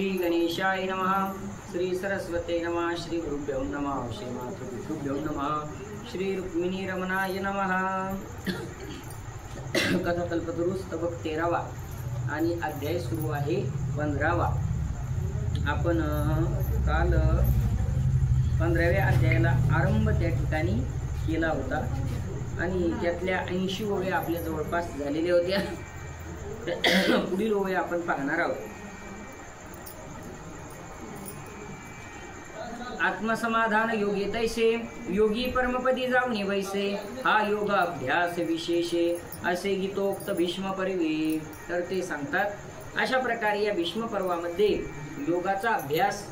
श्री गणेशाय नमः, श्री सरस्वते नमः, श्री गुरुभ्यो नमः, श्री मातृभ्यो नमः, श्री रुक्मिणी रमणाय नमः। कथा कल्पतरू स्तबक 13वा आणि अध्याय सुरू आहे 15वा। आपण काल 15व्या अध्यायाला आरंभ त्या ठिकाणी केला होता आणि त्यातल्या 80 ओव्या आपल्या जवळपास झालेल्या होत्या। पुढील ओव्या आपण पाहणार आहोत। आत्मसमाधान योगी तैसे, योगी परमपदी जाऊनी वैसे, हा योग अभ्यास विशेषे, असे गीतोक्त भीष्म पर्वे। तर ते सांगतात अशा प्रकारे या भीष्म पर्वामध्ये योगाचा अभ्यास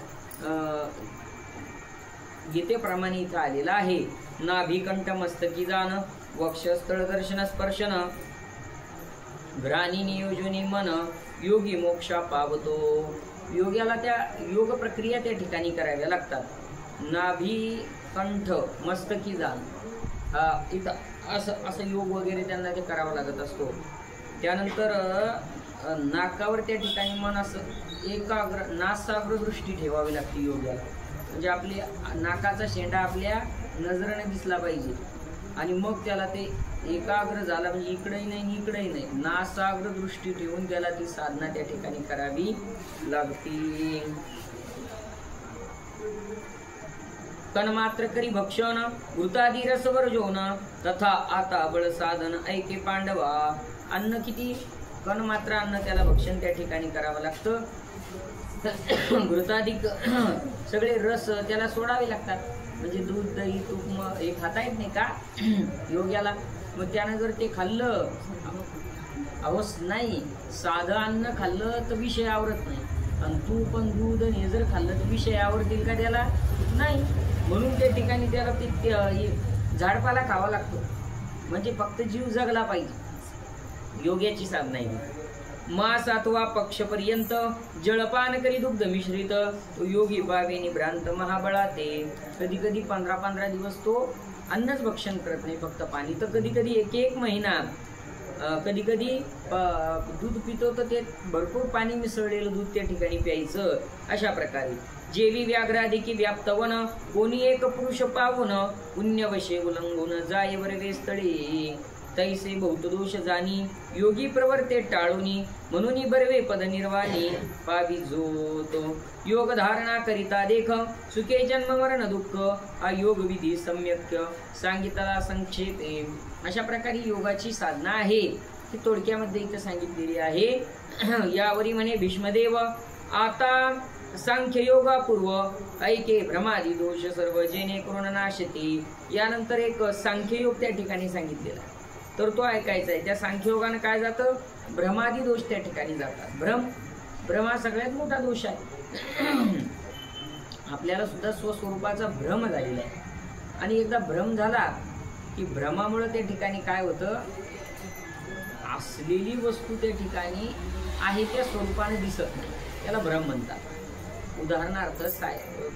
गीतेप्रमाणे इथं आलेला आहे। नाभिकंठ मस्तकी जाण, वक्षस्थळ दर्शन स्पर्शन, घ्राणी नियोजनी मन, योगी मोक्षा पावतो। योग्याला त्या योग प्रक्रिया त्या ठिकाणी कराव्या लागतात। नाभी कंठ मस्तकी जाण, इथं असं योग वगैरे त्यांना ते करावा लागत असतो। त्यानंतर नाकावर त्या ठिकाणी मन असं एकाग्र नासाग्र दृष्टी ठेवावी लागते योग्याला, म्हणजे आपली नाकाचा शेंडा आपल्या नजरेने दिसला पाहिजे आणि मग त्याला ते एकाग्र झाला, म्हणजे इकडेही नाही इकडेही नाही, नासाग्र दृष्टी ठेवून त्याला ती साधना त्या ठिकाणी करावी लागते। कणमात्र करी भक्षण, घृतादी रसवर जोन, तथा आता बळ साधन ऐके पांडवा। अन्न किती कणमात्र अन्न त्याला भक्षण त्या ठिकाणी करावं लागतं। घृताधिक सगळे रस त्याला सोडावे लागतात, म्हणजे दूध दही तूप हे खाता येत नाही का योग्याला। मग त्यानं जर ते खाल्लं अवस नाही, साधं अन्न खाल्लं तर विषय आवरत नाही, आणि तूप पण दूध आणि हे जर खाल्लं तर विषय आवरतील का त्याला नाही। म्हणून त्या ठिकाणी त्याला ते झाडपाला खावा लागतो, म्हणजे फक्त जीव जगला पाहिजे। योग्याची साधना आहे। मास 7वा पक्षपर्यंत जळपान करी दुग्ध मिश्रित, तो योगी बावेनी भ्रांत महाबळा ते। कधी कधी 15 दिवस तो अन्नच भक्षण करत नाही, फक्त पाणी। तर कधी कधी एक महिना कधी कधी दूध पितो तर ते भरपूर पाणी मिसळलेलं दूध त्या ठिकाणी प्यायचं। अशा प्रकारे जेवी व्याघ्राधिकी व्याप्तवन, कोणी एक पुरुष पावन, पुण्यवशे उल्लंघून जाय वरवे स्थळी, तैसे बहुतदोष जाणी, योगी प्रवर्ते टाळूनी, म्हणून बरवे पद निर्वाणी, पावी जोतो। योग धारणा करिता देख, सुखे जन्म मरण दुःख, हा योग विधी सम्यक सांगितला संक्षेपे। अशा प्रकारे योगाची साधना आहे ती थोडक्यामध्ये इथे सांगितलेली आहे। यावरी म्हणे भीष्मदेव, आता सांख्य योगा पूर्व ऐके भ्रमादी दोष सर्व जेणे करून नाशते। यानंतर एक सांख्य योग त्या ठिकाणी सांगितलेला आहे, तर तो ऐकायचा आहे। त्या सांख्ययोगाने काय जातं, भ्रमादी दोष त्या ठिकाणी जातात। भ्रम हा सगळ्यात मोठा दोष आहे। आपल्याला सुद्धा स्वस्वरूपाचा भ्रम झालेला आहे, आणि एकदा भ्रम झाला की भ्रमामुळे त्या ठिकाणी काय होतं, असलेली वस्तू त्या ठिकाणी आहे त्या स्वरूपाने दिसत नाही, त्याला भ्रम म्हणतात। उदाहरणार्थ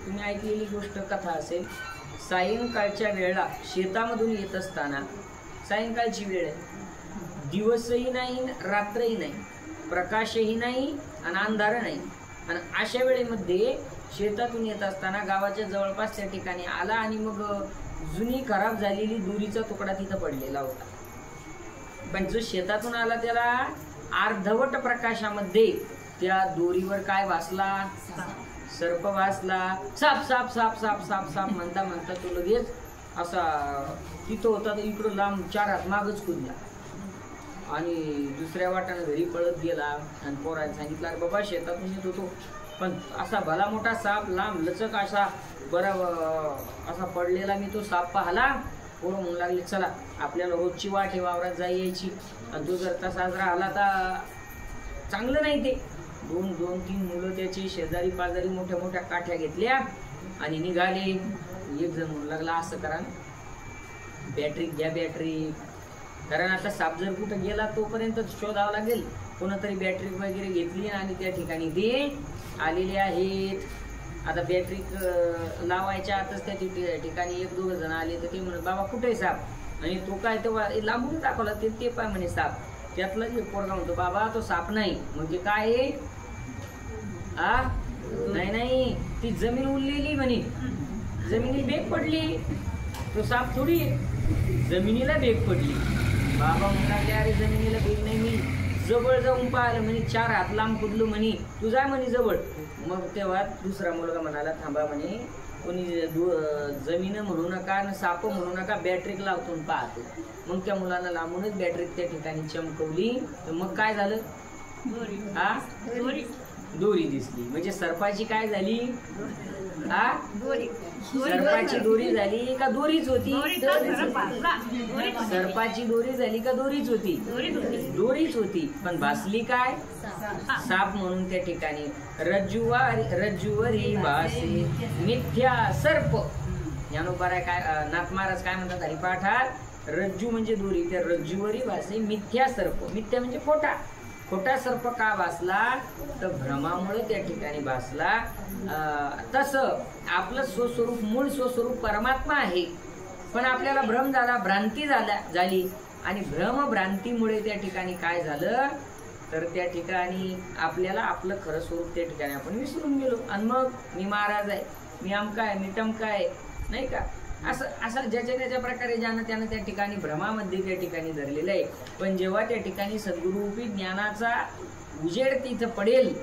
तुम्ही ऐकलेली गोष्ट कथा असेल, सायंकाळच्या वेळेला शेतामधून येत असताना, सायंकाळची वेळ आहे, दिवसही नाही रात्रही नाही, प्रकाशही नाही आणि अंधार नाही, आणि अशा वेळेमध्ये शेतातून येत असताना गावाच्या जवळपास त्या ठिकाणी आला आणि मग जुनी खराब झालेली दोरीचा तुकडा तिथं पडलेला होता। पण जो शेतातून आला त्याला अर्धवट प्रकाशामध्ये त्या दोरीवर काय भासला, सर्प भासला। साप साप साप साप साप साप म्हणता म्हणता तो लगेच असा तिथं होता, तर इकडं लांब 4 हात मागच कुदला आणि दुसऱ्या वाटाने घरी पळत गेला। आणि पोराने सांगितलं, अरे बाबा शेतातून येत होतो, पण असा भला मोठा साप लांब लचक असा बरा असा पडलेला मी तो साप पाहला। पोरं म्हणू लागले, चला आपल्याला रोजची वाट आहे वावरात यायची, आणि तो जर तसाच राहिला तर चांगलं नाही। ते 2-3 मुलं त्याची शेजारी पाजारी मोठ्या मोठ्या काठ्या घेतल्या आणि निघाले। एक जण म्हणू लागला, असं करा बॅटरी घ्या बॅटरी, कारण आता साप जर कुठं गेला तोपर्यंत शोधावं लागेल। कोणतरी बॅटरी वगैरे घेतली आणि त्या ठिकाणी ते आलेले आहेत। आता बॅटरी लावायच्या आतच त्या ठिकाणी 1-2 जण आले, तर ते म्हणत, बाबा कुठे साप, आणि तो काय तेव्हा लांबून दाखवला, ते पाय म्हणे साप। त्यातलं एक पोरगा म्हणतो, बाबा तो साप नाही, म्हणजे काय नाही नाही, ती जमीन उरलेली म्हणे, जमिनीला बेग पडली, तो साप थोडी जमिनीला बेग पडली. बाबा म्हणाले अरे जमिनीला बेग नाही, मी जवळ जाऊन पाहिलं म्हणे, 4 हात लांब कुदलो म्हणे, तू जाय म्हणे जवळ. मग तेव्हा दुसरा मुलगा म्हणाला थांबा म्हणे, कोणी जमीन म्हणू नका न साप म्हणू नका, बॅटरीक लावतो पाहतो. मग त्या मुलांना लांबूनच बॅटरीक त्या ठिकाणी चमकवली. तर मग काय झालं, हा दोरी दिसली. म्हणजे सर्पाची काय झाली, हा सर्पाची दोरी झाली का दोरीच होती, सर्पाची दोरी झाली का दोरीच होती, दोरीच होती. पण भासली काय, साप म्हणून त्या ठिकाणी. रज्जुवरी भासे मिथ्या सर्प. ज्ञानोबा काय नाथ महाराज काय म्हणतात हरिपाठात, रज्जू म्हणजे दोरी, त्या रज्जुवरी भासे मिथ्या सर्प. मिथ्या म्हणजे खोटा, खोटा सर्प का भासला, तर भ्रमामुळे त्या ठिकाणी भासला. तसं आपलं स्वस्वरूप मूळ स्वस्वरूप परमात्मा आहे, पण आपल्याला भ्रम झाला, भ्रांती झाली, आणि भ्रमभ्रांतीमुळे त्या ठिकाणी काय झालं, तर त्या ठिकाणी आपल्याला आपलं खरं स्वरूप त्या ठिकाणी आपण विसरून गेलो. आणि मग मी महाराज आहे, मी आमका आहे, मी टमका आहे, नाही का, असं ज्याच्या त्याच्या प्रकारे ज्यानं त्यानं त्या ठिकाणी भ्रमामध्ये त्या ठिकाणी धरलेलं आहे. पण जेव्हा त्या ठिकाणी सद्गुरूपी ज्ञानाचा उजेड तिथं पडेल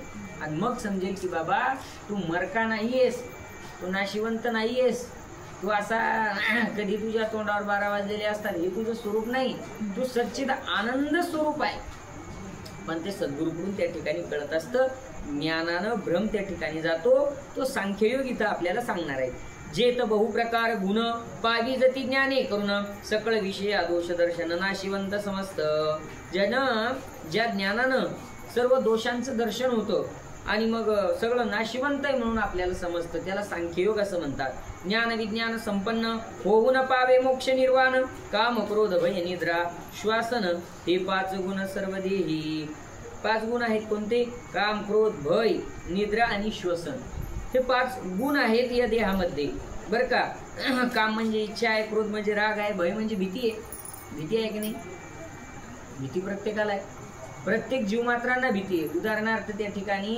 आणि मग समजेल की बाबा तू मरका नाहीयेस, तू नाशिवंत नाहीयेस, तू असा कधी तुझ्या तोंडावर 12 वाजलेले असतात, हे तुझं स्वरूप नाही, तू सच्चिद आनंद स्वरूप आहे. पण ते सद्गुरूकडून त्या ठिकाणी कळत असतं. ज्ञानानं भ्रम त्या ठिकाणी जातो. तो सांख्ययोग इथं आपल्याला सांगणार आहे. जेत बहुप्रकार गुण पावी जती ज्ञाने करून सकळ विषय दोष दर्शन नाशिवंत समस्त. ज्या ज्ञानानं सर्व दोषांचं दर्शन होतं आणि मग सगळं नाशिवंत आहे म्हणून आपल्याला समजतं, त्याला सांख्ययोग असं म्हणतात. ज्ञान विज्ञान संपन्न होऊन पावे मोक्ष निर्वाण. काम क्रोध भय निद्रा श्वासन हे 5 गुण सर्व देही. 5 गुण आहेत कोणते, काम क्रोध भय निद्रा आणि श्वसन. हे 5 गुण आहेत या देहामध्ये, बरं का. काम म्हणजे इच्छा आहे, क्रोध म्हणजे राग आहे, भय म्हणजे भीती आहे. भीती आहे की नाही, भीती प्रत्येकाला आहे, प्रत्येक जीवमात्रांना भीती आहे. उदाहरणार्थ त्या ठिकाणी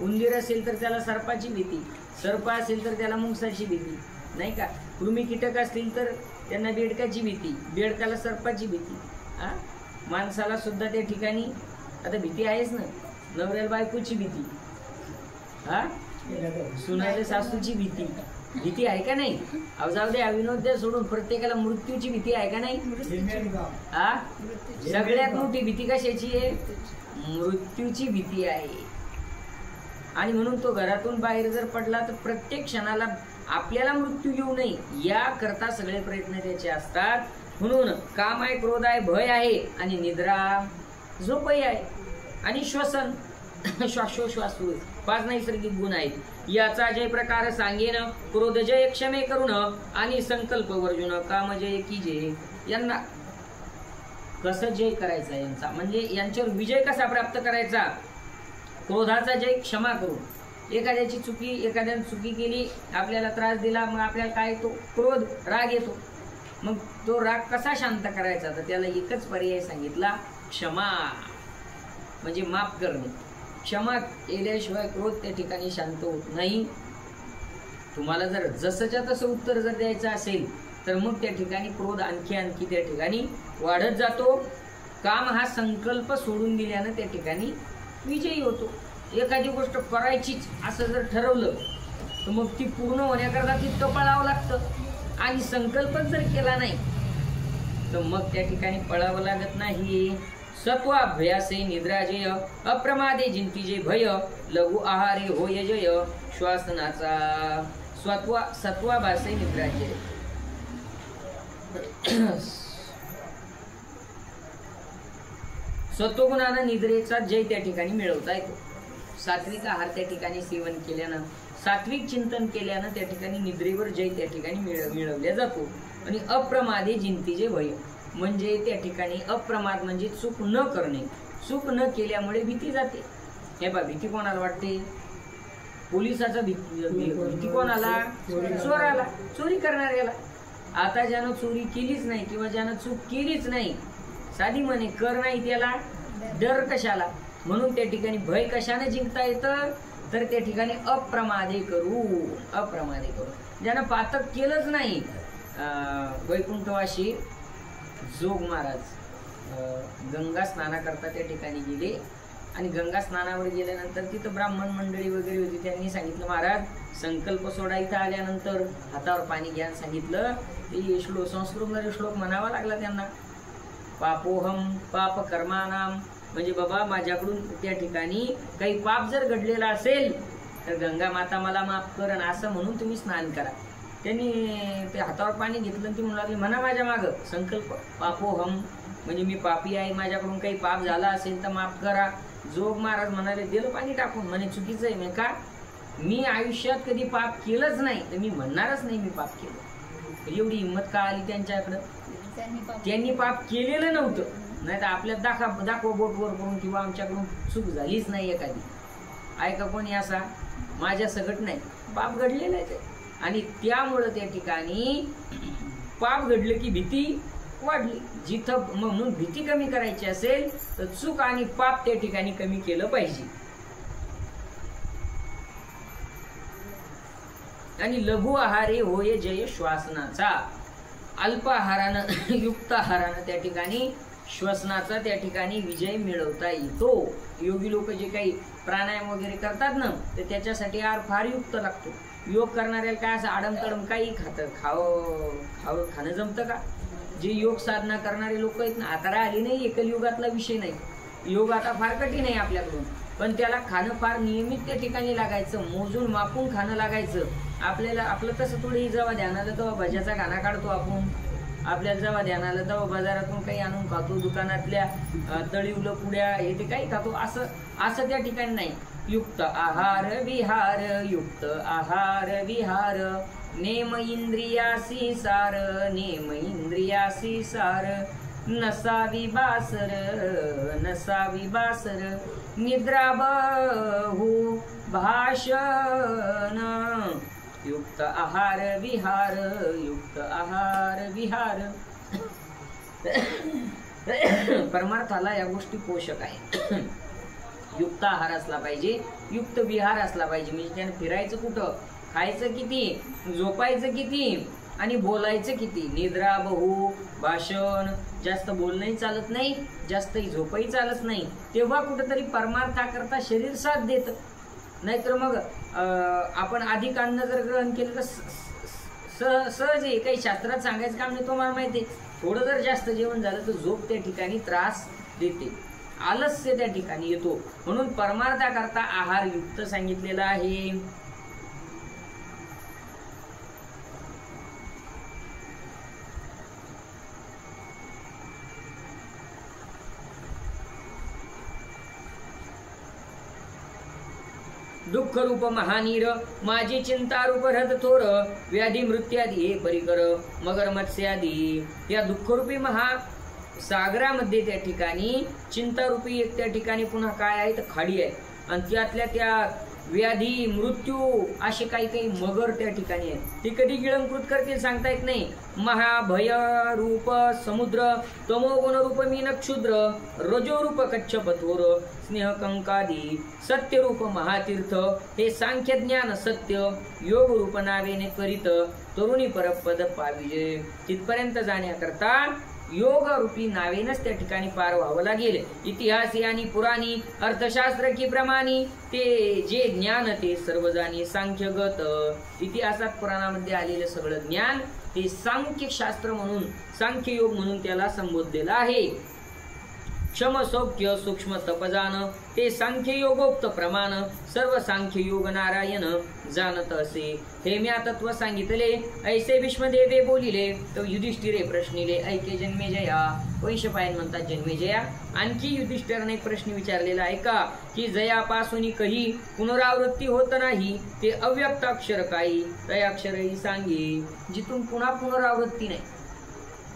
उंदीर असेल तर त्याला सर्पाची भीती, सर्प असेल तर त्याला मुंगसाची भीती, नाही का. कृमी कीटक असतील तर त्यांना बेडकाची भीती, बेडकाला सर्पाची भीती. माणसाला सुद्धा त्या ठिकाणी आता भीती आहेच ना. नवऱ्याला बायकोची भीती, सुनायला सासूची भीती, भीती आहे का नाही. जाऊ दे, अविनोद द्या सोडून, प्रत्येकाला मृत्यूची भीती आहे का नाही. सगळ्यात मोठी भीती कशाची आहे, मृत्यूची भीती आहे. आणि म्हणून तो घरातून बाहेर जर पडला तर प्रत्येक क्षणाला आपल्याला मृत्यू येऊ नये याकरता सगळे प्रयत्न त्याचे असतात. म्हणून काम आहे, क्रोध आहे, भय आहे आणि निद्रा झोपही आहे आणि श्वसन श्वासोश्वास 5 नैसर्गिक गुण आहेत. याचा जय प्रकार सांगेन क्रोध जय क्षमे करून आणि संकल्प वर्जुन काम जय की जय. यांना कसं जय करायचा, यांचा म्हणजे यांच्यावर विजय कसा प्राप्त करायचा. क्रोधाचा जय क्षमा करून. एखाद्याची एखाद्याने चुकी केली, आपल्याला त्रास दिला, मग आपल्याला काय येतो, क्रोध राग येतो. मग तो राग कसा शांत करायचा, तर त्याला एकच पर्याय सांगितला, क्षमा म्हणजे माफ करणे. क्षमा केल्याशिवाय क्रोध त्या ठिकाणी शांत होत नाही. तुम्हाला जर जसंच्या तसं उत्तर जर द्यायचं असेल तर मग त्या ठिकाणी क्रोध आणखी त्या ठिकाणी वाढत जातो. काम हा संकल्प सोडून दिल्यानं त्या ठिकाणी विजयी होतो. एखादी गोष्ट करायचीच असं जर ठरवलं तर मग ती पूर्ण होण्याकरता तितकं पळावं लागतं. आणि संकल्पच जर केला नाही तर मग त्या ठिकाणी पळावं लागत नाही. सत्वाभ्यासे निद्राजय अप्रमादे जिंतीजे भय लघु आहारे होय जय श्वासनाचा. सत्वाभासे निद्राजय. सत्वगुणानं निद्रेचा जय त्या ठिकाणी मिळवता येतो. सात्विक आहार त्या ठिकाणी सेवन केल्यानं, सात्विक चिंतन केल्यानं त्या ठिकाणी निद्रेवर जय त्या ठिकाणी मिळवल्या जातो. आणि अप्रमादे जिंतीजे भय म्हणजे त्या ठिकाणी अप्रमाद म्हणजे चूक न करणे. चूक न केल्यामुळे भीती जाते. हे बा, भीती कोणाला वाटते, पोलिसाचा भीती कोणाला, चोराला, चोरी करणाऱ्याला. आता ज्यानं चोरी केलीच नाही किंवा ज्यानं चूक केलीच नाही, साधी म्हणे कर नाही, त्याला डर कशाला. म्हणून त्या ठिकाणी भय कशाने जिंकता येतं, तर त्या ठिकाणी अप्रमादे करू. ज्यानं पातक केलंच नाही. वैकुंठवासी जोग महाराज गंगा स्नानाकरता त्या ठिकाणी गेले आणि गंगा स्नानावर गेल्यानंतर तिथं ब्राह्मण मंडळी वगैरे होती. त्यांनी सांगितलं महाराज संकल्प सोडा. इथं आल्यानंतर हातावर पाणी घ्या सांगितलं. ते श्लोक संस्कृतमध्ये श्लोक म्हणावा लागला त्यांना. पापोहम पाप कर्मानाम, म्हणजे बाबा माझ्याकडून त्या ठिकाणी काही पाप जर घडलेला असेल तर गंगा माता मला माफ कर असं म्हणून तुम्ही स्नान करा. त्यांनी ते हातावर पाणी घेतलं आणि ती म्हणू लागली म्हणा माझ्या मागं संकल्प पापोहम, म्हणजे मी पापी आहे, माझ्याकडून काही पाप झाला असेल तर माफ करा. जोग महाराज म्हणाले दिलं पाणी टाकून. म्हणे चुकीचं आहे. मी का मी आयुष्यात कधी पाप केलंच नाही तर मी म्हणणारच नाही मी पाप केलं. एवढी हिंमत का आली त्यांच्याकडं. त्यांनी पाप केलेलं नव्हतं. नाही तर आपल्यात दाखव बोटवर करून किंवा आमच्याकडून चूक झालीच नाही एखादी. ऐका कोणी असा माझ्या सगट नाही, पाप घडलेलं आहे. आणि त्यामुळं त्या ठिकाणी पाप घडलं की भीती वाढली. जिथं म्हणून भीती कमी करायची असेल तर चूक आणि पाप त्या ठिकाणी कमी केलं पाहिजे. आणि लघु आहारे होय जय श्वासनाचा. अल्प आहारानं युक्त आहारानं त्या ठिकाणी श्वसनाचा त्या ठिकाणी विजय मिळवता येतो. योगी लोक जे काही प्राणायाम वगैरे करतात ना तर त्याच्यासाठी आहार फार युक्त लागतो. योग करणाऱ्याला काय असं आडमतडम काही खाणं जमतं का. जे योग साधना करणारे लोक आहेत ना आता राहिली नाही. एकलयुगातला विषय नाही. योग आता फार कठीण आहे आपल्याकडून, पण त्याला खाणं फार नियमित त्या ठिकाणी लागायचं. मोजून मापून खाणं लागायचं. आपल्याला आपलं तसं थोडी जेव्हा ध्यानाला तेव्हा भज्याचा खाना काढतो आपण. आपल्याला जेव्हा ध्यानाला तेव्हा बाजारातून काही आणून खातो. दुकानातल्या तळीवलं पुड्या हे ते काही खातो. असं त्या ठिकाणी नाही. युक्त आहार विहार, युक्त आहार विहार. नेम इंद्रियासी सार, नेम इंद्रियासी सार. नसावी बासर, नसावी बासर. निद्रा बहु भाषण. युक्त आहार विहार, युक्त आहार विहार. परमार्थाला या गोष्टी पोषक आहे. युक्त आहार असला पाहिजे, युक्त विहार असला पाहिजे. म्हणजे त्याने फिरायचं कुठं, खायचं किती, झोपायचं किती आणि बोलायचं किती. निद्रा बहु भाषण. जास्त बोलणंही चालत नाही, जास्त झोपही चालत नाही. तेव्हा कुठेतरी परमार्थाकरता शरीर साथ देत. नाहीतर मग आपण अधिक अन्न जर ग्रहण केलं तर सहज आहे. काही शास्त्रात सांगायचं काम नाही. तुम्हाला माहिती आहे थोडं जर जास्त जेवण झालं तर झोप त्या ठिकाणी त्रास देते, आलस्य त्या ठिकाणी येतो. म्हणून परमार्थाकरता आहार युक्त सांगितलेला आहे. दुःख रूप महानीर, माझी चिंता रूप हृद थोर. व्याधी मृत्यादी हे परिकर, मगर मत्स्यादी. या दुःखरूपी महासागरामध्ये त्या ठिकाणी चिंतारूपी एक त्या ठिकाणी पुन्हा काय आहे तर खाडी आहे. आणि त्यातल्या त्या व्याधी मृत्यू असे काही काही मगर त्या ठिकाणी आहेत. ते कधी गिळंकृत करतील सांगता येत नाही. महाभय रूप समुद्र, तमोगुण रूप मीन क्षुद्र. रजो रूप कच्छप थोर, स्नेह कंकादी. सत्य रूप महातीर्थ, हे सांख्य ज्ञान सत्य. योग रूप नावेने त्वरित, तरुणी परपद पाविजे. तिथपर्यंत जाण्याकरता योग रूपी नावेनच त्या ठिकाणी पार व्हावं लागेल. इतिहासी आणि पुराणी, अर्थशास्त्र की प्रमाणी. ते जे ज्ञान ते सर्व जाणी सांख्यगत. इतिहासात पुराणामध्ये आलेलं सगळं ज्ञान ते सांख्य शास्त्र म्हणून, सांख्य योग म्हणून त्याला संबोधलेलं आहे. क्षम सौख्य सूक्ष्म तपजान, ते सांख्य योगोक्त प्रमाण. सर्व सांख्य योग नारायण जाणत असे. हे मी तत्व सांगितले, ऐसे भीष्मदेवे बोलिले. तो युधिष्ठिरे प्रश्निले, ऐके जन्मेजया. वैशंपायन म्हणतात जन्मेजया. आणखी युधिष्ठिराने एक प्रश्न विचारलेला आहे का, की जयापासून कही पुनरावृत्ती होत नाही, ते अव्यक्त अक्षर काही, ते अक्षरही सांगे. जिथून पुन्हा पुनरावृत्ती नाही.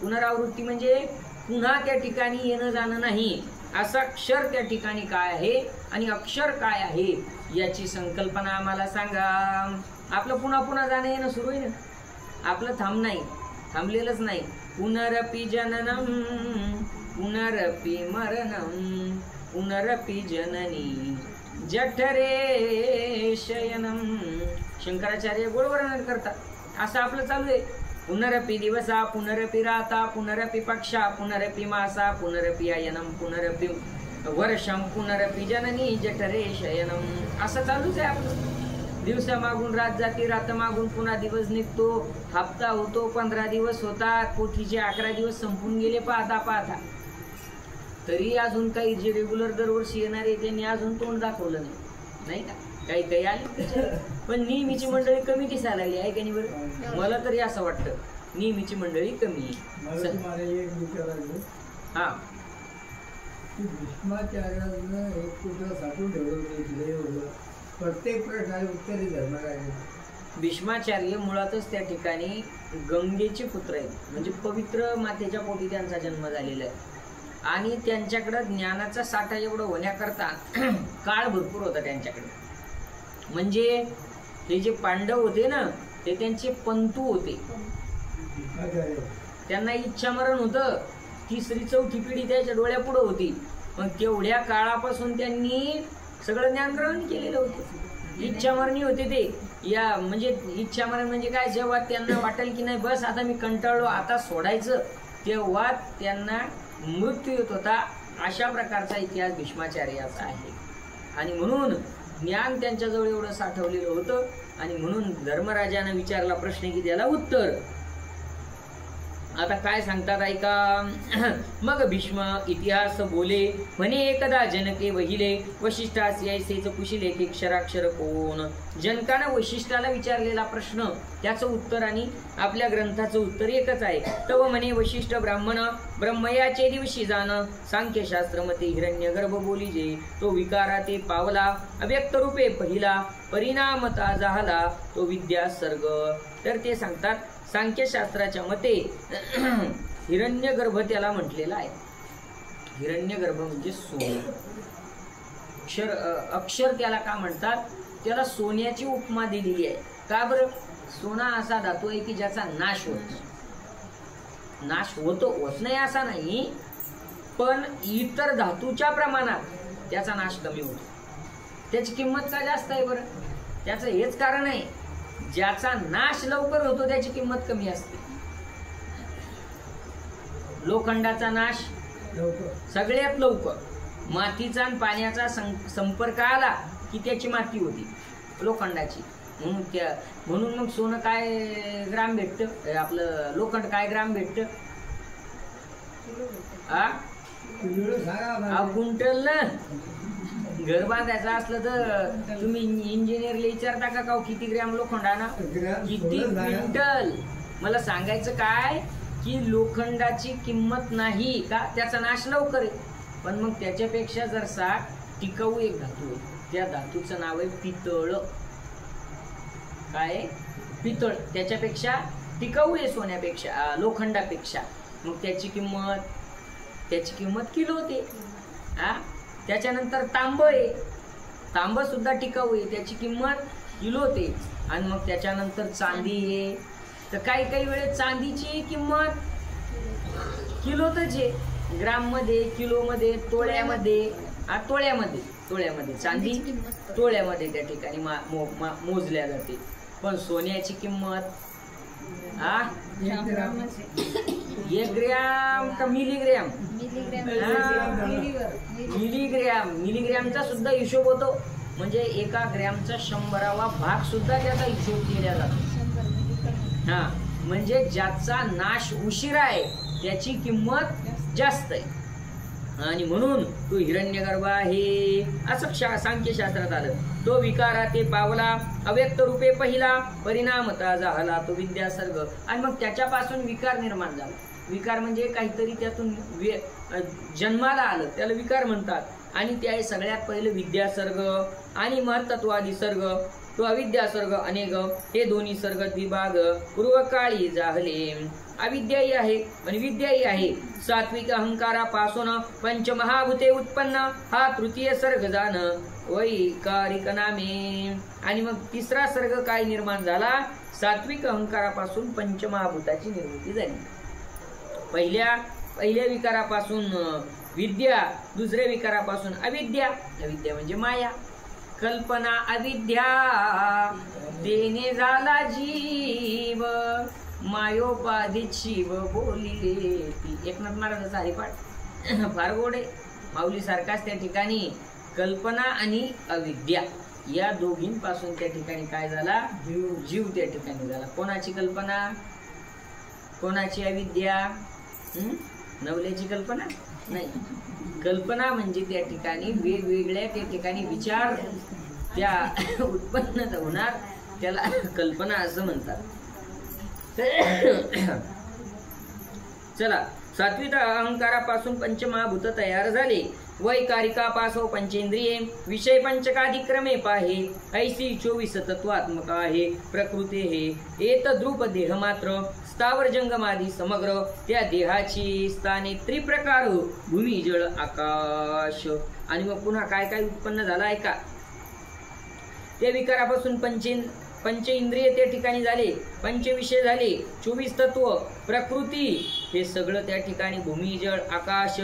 पुनरावृत्ती म्हणजे पुन्हा त्या ठिकाणी येणं जाणं नाही. असा अक्षर त्या ठिकाणी काय आहे आणि अक्षर काय आहे याची संकल्पना आम्हाला सांगा. आपलं पुन्हा पुन्हा जाणं येणं सुरू आहे ना, आपलं थांब नाही, थांबलेलंच नाही. पुनरपि जननम पुनरपि मरणम पुनरपि जननी जठरे शयनम. शंकराचार्य गोड वर्णन करतात. असं आपलं चालू आहे. पुनरपि दिवसा पुनरपि राता पुनरपि पक्षा पुनरपि मासा पुनरपि अयनम पुनरपि वर्षम पुनरपि जननी जठरे शयनम. असं चालूच आहे आपलं. दिवसा मागून रात जाते, रात मागून पुन्हा दिवस निघतो, हप्ता होतो, 15 दिवस होतात, पोथीचे 11 दिवस संपून गेले पाहता पाहता. तरी अजून काही जे रेग्युलर दरवर्षी येणारे त्यांनी अजून तोंड दाखवलं नाही का. काही काही आले पण नेहमीची मंडळी कमी दिसायला लागली आहे का नाही बरं. मला तरी असं वाटतं नेहमीची मंडळी कमी आहे. हा, भीष्माचार्यानं एक कुठं साठवून ठेवलं प्रत्येक प्रश्नाला उत्तरे धर्मराज. भीष्माचार्य मुळातच त्या ठिकाणी गंगेचे पुत्र आहेत. म्हणजे पवित्र मातेच्या पोटी त्यांचा जन्म झालेला आहे. आणि त्यांच्याकडे ज्ञानाचा साठा एवढं होण्याकरता काळ भरपूर होता त्यांच्याकडे. म्हणजे हे जे पांडव होते ना ते त्यांचे पंतू होते. त्यांना इच्छामरण होतं. 3री-4थी पिढी त्याच्या डोळ्यापुढे होती. पण तेवढ्या काळापासून त्यांनी सगळं ज्ञान ग्रहण केलेलं होतं. इच्छामरणी होते ते. या म्हणजे इच्छामरण म्हणजे काय, जेव्हा त्यांना वाटेल की नाही बस आता मी कंटाळलो आता सोडायचं, तेव्हा त्यांना मृत्यू येत होता. अशा प्रकारचा इतिहास भीष्माचार्याचा आहे. आणि म्हणून ज्ञान त्यांच्याजवळ एवढं साठवलेलं होतं. आणि म्हणून धर्मराजानं विचारला प्रश्न की त्याला उत्तर. आता काय सांगतात ऐका. मग भीष्म इतिहास बोले म्हणे एकदा जनके वहिले वशिष्ठास यायसेच कुशिले की क्षराक्षर कोण. जनकानं वशिष्ठाला विचारलेला प्रश्न त्याचं उत्तर आणि आपल्या ग्रंथाचं उत्तर एकच आहे. तव म्हणे वशिष्ठ ब्राह्मण ब्रह्मयाचे दिवशी जाण सांख्यशास्त्र मते हिरण्यगर्भ बोलीजे तो विकारा ते पावला अव्यक्त रूपे पहिला परिणामता झाला तो विद्या सर्ग. तर ते सांगतात सांख्यशास्त्राच्या मते हिरण्यगर्भ त्याला म्हटलेला आहे. हिरण्यगर्भ म्हणजे सोने. अक्षर त्याला का म्हणतात, त्याला सोन्याची उपमा दिलेली आहे. का बरं. सोना असा धातू आहे की ज्याचा नाश होत नाही. नाश होत नाही असा नाही, पण इतर धातूच्या प्रमाणात त्याचा नाश कमी होतो. त्याची किंमत का जास्त आहे बरं. त्याचं हेच कारण आहे, ज्याचा नाश लवकर होतो त्याची किंमत कमी असते. लोखंडाचा नाश सगळ्यात लवकर. मातीचा आणि पाण्याचा संपर्क आला की त्याची माती होती लोखंडाची. म्हणून मग सोनं काय ग्राम भेटतं, आपलं लोखंड काय ग्राम भेटतं. क्विंटल ना. घर बांधायचं असलं तर तुम्ही इंजिनियरला विचारता का किती ग्रॅम लोखंड आणा, किती क्विंटल. मला सांगायचं काय की लोखंडाची किंमत नाही का, त्याचा नाश लवकर आहे. पण मग त्याच्यापेक्षा जरसा टिकाऊ एक धातू आहे, त्या धातूचं नाव आहे पितळ. काय पितळ. त्याच्यापेक्षा टिकाऊ आहे सोन्यापेक्षा, लोखंडापेक्षा. मग त्याची किंमत किलो होते. त्याच्यानंतर तांब आहे. तांब सुद्धा टिकाऊ आहे, त्याची किंमत किलो होते. आणि मग त्याच्यानंतर चांदी आहे. तर काही वेळेस चांदीची किंमत किलोतच आहे. ग्राम मध्ये, किलो मध्ये, तोळ्यामध्ये. तोळ्यामध्ये चांदी तोळ्यामध्ये त्या ठिकाणी मोजल्या जाते. पण सोन्याची किंमत 1 ग्रॅम का मिलीग्रॅम. मिलीग्रॅमचा सुद्धा हिशोब होतो. म्हणजे 1 ग्रॅमचा 100वा भाग सुद्धा त्याचा हिशोब केला जातो. म्हणजे ज्याचा नाश उशिरा आहे त्याची किंमत जास्त आहे. आणि म्हणून तो हिरण्यगर्भ आहे असं सांख्यशास्त्रात आलं. तो विकारा ते पावला अव्यक्त रूपे पहिला परिणामता झाला तो विद्यासर्ग. आणि मग त्याच्यापासून विकार निर्माण झाला. विकार म्हणजे काहीतरी त्यातून जन्माला आलं त्याला विकार म्हणतात. आणि ते आहे सगळ्यात पहिलं विद्यासर्ग आणि महत्त्वादी सर्ग. तो अविद्यासर्ग अनेक हे दोन्ही सर्ग द्विभाग पूर्वकाळी झाले. अविद्याही आहे आणि विद्याही आहे. सात्विक अहंकारापासून पंचमहाभूते उत्पन्न हा तृतीय सर्ग जाण वैकारिक नामे. आणि मग तिसरा सर्ग काय निर्माण झाला, सात्विक अहंकारापासून पंचमहाभूताची निर्मिती झाली. पहिल्या विकारापासून विद्या, दुसऱ्या विकारापासून अविद्या. अविद्या म्हणजे माया. कल्पना अविद्या देणे झाला जीव मायोपाधित शिव बोलिले ती. एकनाथ महाराजांचा हरिपाठ फार गोड आहे. माऊली सारखाच त्या ठिकाणी कल्पना आणि अविद्या या दोघींपासून त्या ठिकाणी काय झाला, जीव त्या ठिकाणी झाला. कोणाची कल्पना, कोणाची अविद्या? नवल्याची कल्पना नाही. कल्पना म्हणजे त्या ठिकाणी वेगवेगळ्या त्या ठिकाणी विचार त्या उत्पन्न होणार, त्याला कल्पना असं म्हणतात. चला, सात्विक अहंकारापासून पंचमहाभूत तयार झाले. वैकारिकापासो पंचेंद्रिये विषय पंचकाधिक्रमे पाहे. ऐसी 24 तत्वात्मक आहे प्रकृती हे एक द्रुप देह मात्र. स्थावर जंगमादी समग्र त्या देहाची स्थाने त्रिप्रकार भूमी जळ आकाश. आणि मग पुन्हा काय काय उत्पन्न झालं ऐका. त्या विकारापासून पंच इंद्रिय त्या ठिकाणी झाले, पंचविषय झाले, 24 तत्व प्रकृती हे सगळं त्या ठिकाणी भूमी जळ आकाश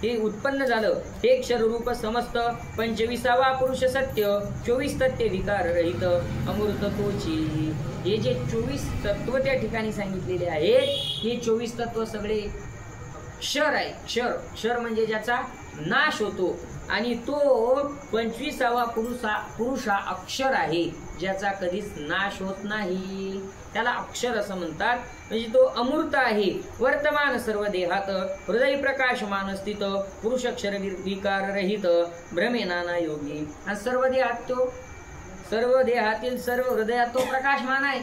हे उत्पन्न झालं. हे क्षररूप समस्त 25वा पुरुष सत्य 24 तत्व विकार रहित अमृतत्वची. हे जे 24 तत्व त्या ठिकाणी सांगितलेले आहेत हे 24 तत्व सगळे क्षर आहे. क्षर म्हणजे ज्याचा नाश होतो आणि तो 25वा पुरुष हा अक्षर आहे ज्याचा कधीच नाश होत नाही, त्याला अक्षर असं म्हणतात. म्हणजे तो अमूर्त आहे. वर्तमान सर्व देहात हृदय प्रकाशमान स्थित पुरुष अक्षर विकार रहित भ्रमे नाना योगी. आणि सर्व देहातील सर्व हृदयात तो प्रकाशमान आहे.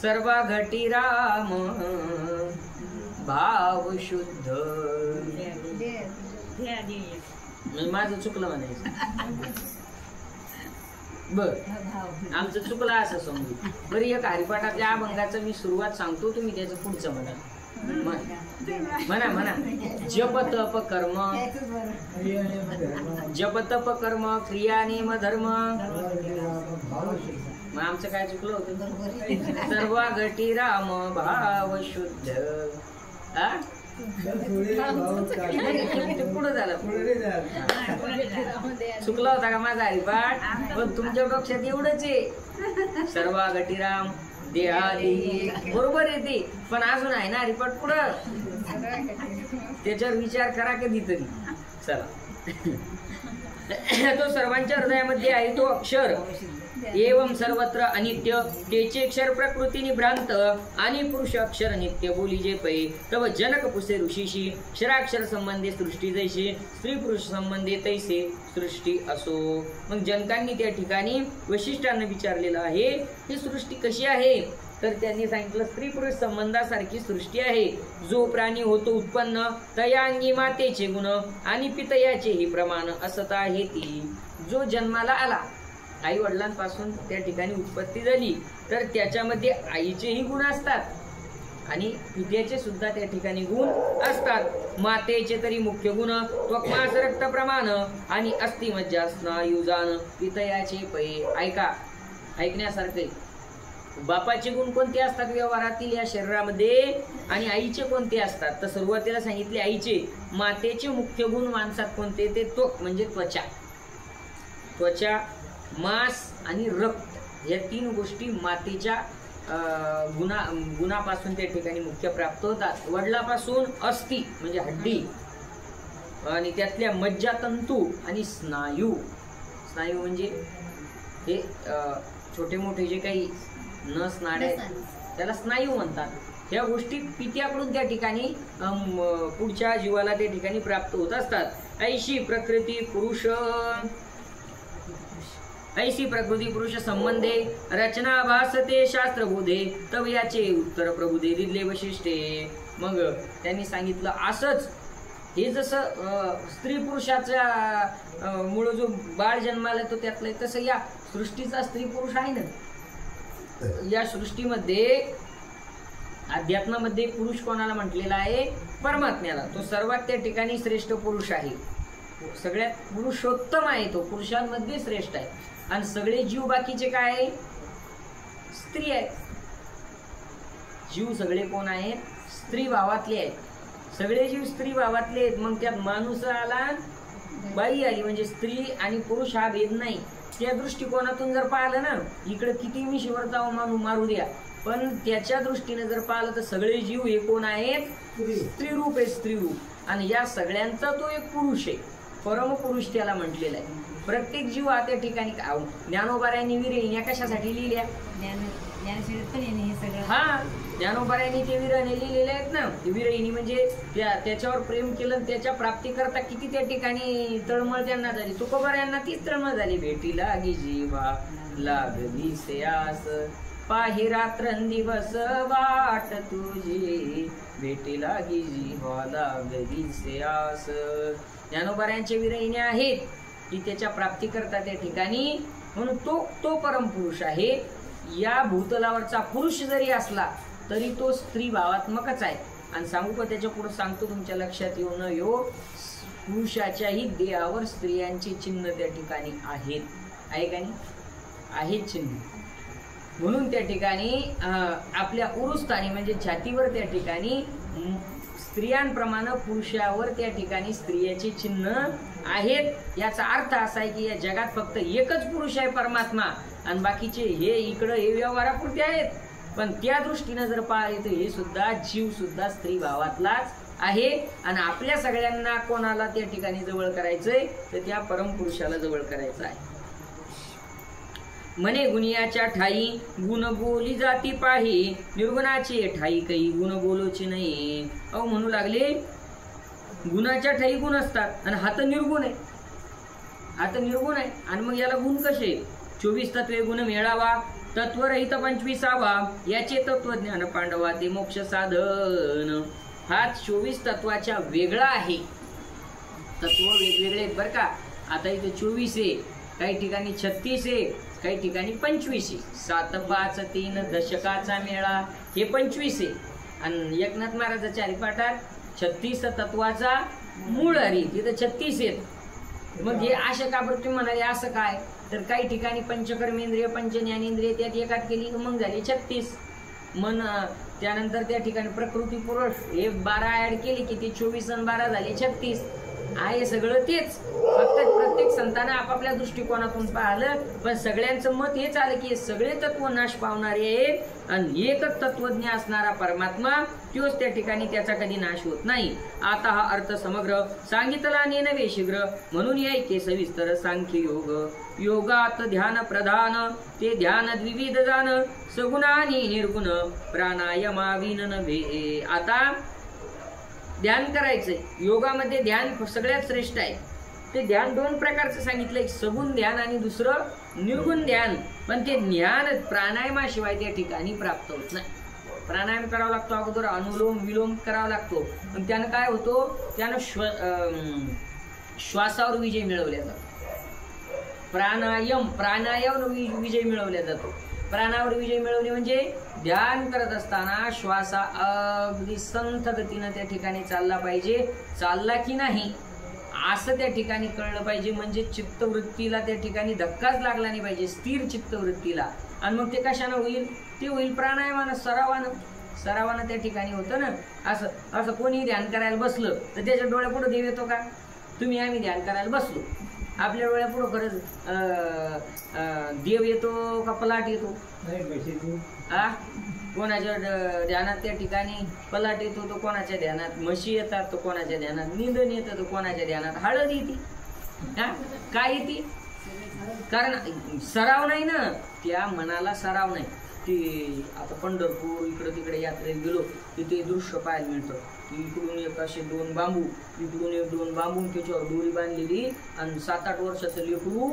सर्व घटी राम भाव शुद्ध. माझं चुकलं म्हणायचं. बर, आमचं चुकलं असं समजू. बरं, एक हरिपाठातल्या अभंगाचं मी सुरुवात सांगतो, तुम्ही त्याचं पुढचं म्हणा. म्हणा. जप तप कर्म क्रिया नेम धर्म. मग आमचं काय चुकलं होतं? सर्व घटी राम भाव शुद्ध. पुढे झालं. चुकला होता का माझा हरिपाठ? पण तुमच्या डोक्यात एवढंच आहे, सर्व घटीराम देहादी बरोबर येते, पण अजून आहे ना हरिपाठ पुढं, त्याच्यावर विचार करा कधीतरी. चला, तो सर्वांच्या हृदयामध्ये आहे तो अक्षर. एवं सर्वत्र अनित्य तेचे अक्षर प्रकृतीने भ्रांत आणि पुरुष अक्षर नित्य बोली जे पै. तव जनक पुसे ऋषीशी क्षराक्षर संबंधी सृष्टी जैशी स्त्री पुरुष संबंधी तैसे सृष्टी असो. मग जनकांनी त्या ठिकाणी वैशिष्ट्यांना विचारलेलं आहे ही सृष्टी कशी आहे, तर त्यांनी सांगितलं स्त्री पुरुष संबंधासारखी सृष्टी आहे. जो प्राणी होतो उत्पन्न तयांगी मातेचे गुण आणि पितयाचे ही प्रमाण असत आहे ती. जो जन्माला आला, आई वडिलांपासून त्या ठिकाणी उत्पत्ती झाली, तर त्याच्यामध्ये आईचेही गुण असतात आणि पित्याचे सुद्धा त्या ठिकाणी गुण असतात. मातेचे तरी मुख्य गुण त्वक्मास रक्त प्रमाण आणि अस्थि मज्जा स्नायू जाण पितयाचे पै. ऐका, ऐकण्यासारखे. बापाचे गुण कोणते असतात व्यवहारातील या शरीरामध्ये आणि आईचे कोणते असतात? तर सुरुवातीला सांगितले आईचे. मातेचे मुख्य गुण माणसात कोणते? ते त्वक म्हणजे त्वचा, मांस आणि रक्त या 3 गोष्टी मातेच्या गुणापासून त्या ठिकाणी मुख्य प्राप्त होतात. वडिलापासून अस्थि म्हणजे हड्डी आणि त्यातल्या मज्जातंतू आणि स्नायू. स्नायू म्हणजे हे छोटे मोठे जे काही नस नाड्या त्याला स्नायू म्हणतात. ह्या गोष्टी पित्याकडून त्या ठिकाणी पुढच्या जीवाला त्या ठिकाणी प्राप्त होत असतात. ऐशी प्रकृती पुरुष संबंधे रचना भासते शास्त्रबोधे तव याचे उत्तर प्रभुदे दिले वैशिष्ट्ये. मग त्यांनी सांगितलं असंच हे जसं स्त्री पुरुषाचा मूळ जो बाळ जन्माला येतो त्यातलं, तसं या सृष्टीचा स्त्री पुरुष आहे ना. या सृष्टीमध्ये अध्यात्मामध्ये पुरुष कोणाला म्हटलेला आहे? परमात्म्याला. तो सर्वात त्या ठिकाणी श्रेष्ठ पुरुष आहे, सगळ्यात पुरुषोत्तम आहे, तो पुरुषांमध्ये श्रेष्ठ आहे. आणि सगळे जीव बाकीचे काय आहे? स्त्री आहेत. जीव सगळे कोण आहेत? स्त्री भावातले आहेत. सगळे जीव स्त्री भावातले आहेत. मग त्यात माणूस आला बाई आली म्हणजे स्त्री आणि पुरुष हा भेद नाही. त्या दृष्टिकोनातून जर पाहिलं ना, इकडे किती मिशीवर जाऊ मारू द्या, पण त्याच्या दृष्टीने जर पाहिलं तर सगळे जीव हे कोण आहेत? स्त्रीरूप आहे, स्त्रीरूप. आणि या सगळ्यांचा तो एक पुरुष आहे, परमपुरुष त्याला म्हटलेला आहे. प्रत्येक जीव त्या ठिकाणी ज्ञानोबाऱ्यांनी विरहिण्या कशासाठी लिहिल्या? हा, ज्ञानोबाऱ्यांनी ते विरहिणी लिहिलेले आहेत ना. विरहिणी म्हणजे त्याच्यावर प्रेम केलं, त्याच्या प्राप्ती करता किती त्या ठिकाणी तळमळ त्यांना झाली. तुकोबाऱ्यांना तीच तळमळ झाली. भेटी लागी जीवा लागली सेयास, पाही रात्रंदिवस वाट तुझी, भेटी लागी जीवा लागली सेयास. ज्ञानोबाऱ्यांचे विरहिणी आहेत की त्याच्या प्राप्ती करता त्या ठिकाणी, म्हणून तो परमपुरुष आहे. या भूतलावरचा पुरुष जरी असला तरी तो स्त्री भावात्मकच आहे. आणि सांगू का, त्याच्या पुढे सांगतो, तुमच्या लक्षात येऊ न येऊ, पुरुषाच्याही देहावर स्त्रियांची चिन्ह त्या ठिकाणी आहेत. आहे का नाही? आहेत चिन्ह. म्हणून त्या ठिकाणी आपल्या उरुस्थानी म्हणजे छातीवर त्या ठिकाणी स्त्रियांप्रमाणे पुरुषावर त्या ठिकाणी स्त्रियाची चिन्ह आहेत. याचा अर्थ असा आहे की या जगात फक्त एकच पुरुष आहे, परमात्मा, आणि बाकीचे हे इकडं हे व्यवहारापुरते आहेत. पण त्या दृष्टीनं जर पाहिले तर हे सुद्धा जीव सुद्धा स्त्री भावातलाच आहे. आणि आपल्या सगळ्यांना कोणाला त्या ठिकाणी जवळ करायचंय तर त्या परमपुरुषाला जवळ करायचं आहे. म्हणे गुणियाच्या ठाई गुण बोली जाती पाही, निर्गुणाचे ठाई काही गुण बोलोचे नाही. अहो म्हणू लागले, गुणाच्या ठाई गुण असतात आणि हा तर निर्गुण आहे. आता निर्गुण आहे आणि मग याला गुण कसे? 24 तत्वे गुण मिळावा, तत्वरहित 25वा, याचे तत्वज्ञान पांडवा ते मोक्ष साधन. हा 24 तत्वाच्या वेगळा आहे. तत्व वेगवेगळे आहेत बरं का. आता इथे 24 आहे, काही ठिकाणी 36 आहे, काही ठिकाणी 25 आहे. 7, 5, 3 दशकाचा मेळा हे 25 आहे. आणि एकनाथ महाराजांच्या हरिपाठात 36 तत्वाचा मूळ हरी, तिथं 36 आहेत. मग हे अशा का बरं तुम्ही म्हणाले असं काय? तर काही ठिकाणी पंचकर्मेंद्रिय पंचज्ञानेंद्रिय त्यात एकात केली मग झाली 36 मन. त्यानंतर त्या ठिकाणी प्रकृती पुरुष हे 12 ऍड केली की ते 24 आणि 12 झाले 36 आहे. सगळं तेच, फक्त प्रत्येक संतांना आपापल्या दृष्टिकोनातून पाहिलं, पण सगळ्यांचं मत हेच आलं की हे सगळे तत्व नाश पावणारे आहेत आणि एकच तत्वज्ञ असणारा परमात्मा तोच त्या ठिकाणी त्याचा कधी नाश होत नाही. आता हा अर्थ समग्र सांगितला नव्हे शीघ्र, म्हणून येके सविस्तर सांख्य योग. योगात ध्यान प्रधान ते ध्यान द्विविध जाण, सगुण आणि निर्गुण प्राणायामाविन नव्हे. आता ध्यान करायचंय. योगामध्ये ध्यान सगळ्यात श्रेष्ठ आहे. ते ध्यान 2 प्रकारचं सांगितलंय, सगुण ध्यान आणि दुसरं निर्गुण ध्यान. पण ते ज्ञान प्राणायामाशिवाय त्या ठिकाणी प्राप्त होत नाही. प्राणायाम करावा लागतो, अगोदर अनुलोम विलोम करावा लागतो. पण त्यानं काय होतो? त्यानं श्वासावर विजय मिळवला जातो. प्राणायाम विजय मिळवला जातो. प्राणावर विजय मिळवणे म्हणजे ध्यान करत असताना श्वासा अगदी संथ गतीनं त्या ठिकाणी चालला पाहिजे. चालला की नाही असं त्या ठिकाणी कळलं पाहिजे. म्हणजे चित्तवृत्तीला त्या ठिकाणी धक्काच लागला नाही पाहिजे, स्थिर चित्तवृत्तीला. आणि मग ते कशानं होईल? ते होईल प्राणायामानं, सरावानं त्या ठिकाणी होतं ना. असं कोणी ध्यान करायला बसलं तर त्याच्या डोळ्यापुढं देव येतो का? आम्ही ध्यान करायला बसलो, आपल्या डोळ्यापुढं खरंच देव येतो का पलाट येतो? कोणाच्या ध्यानात त्या ठिकाणी पलाट येतो तो कोणाच्या ध्यानात म्हशी येतात, तो कोणाच्या ध्यानात निंदन येतं, तो कोणाच्या ध्यानात हळद येते. काय येते? कारण सराव नाही ना, त्या मनाला सराव नाही. ते आता पंढरपूर इकडं तिकडे यात्रेत गेलो तिथे दृश्य पाहायला मिळतं. इकडून एक असे 2 बांबू, इकडून एक 2 बांबू, त्याच्यावर दोरी बांधलेली आणि 7-8 वर्षाचं लेकरू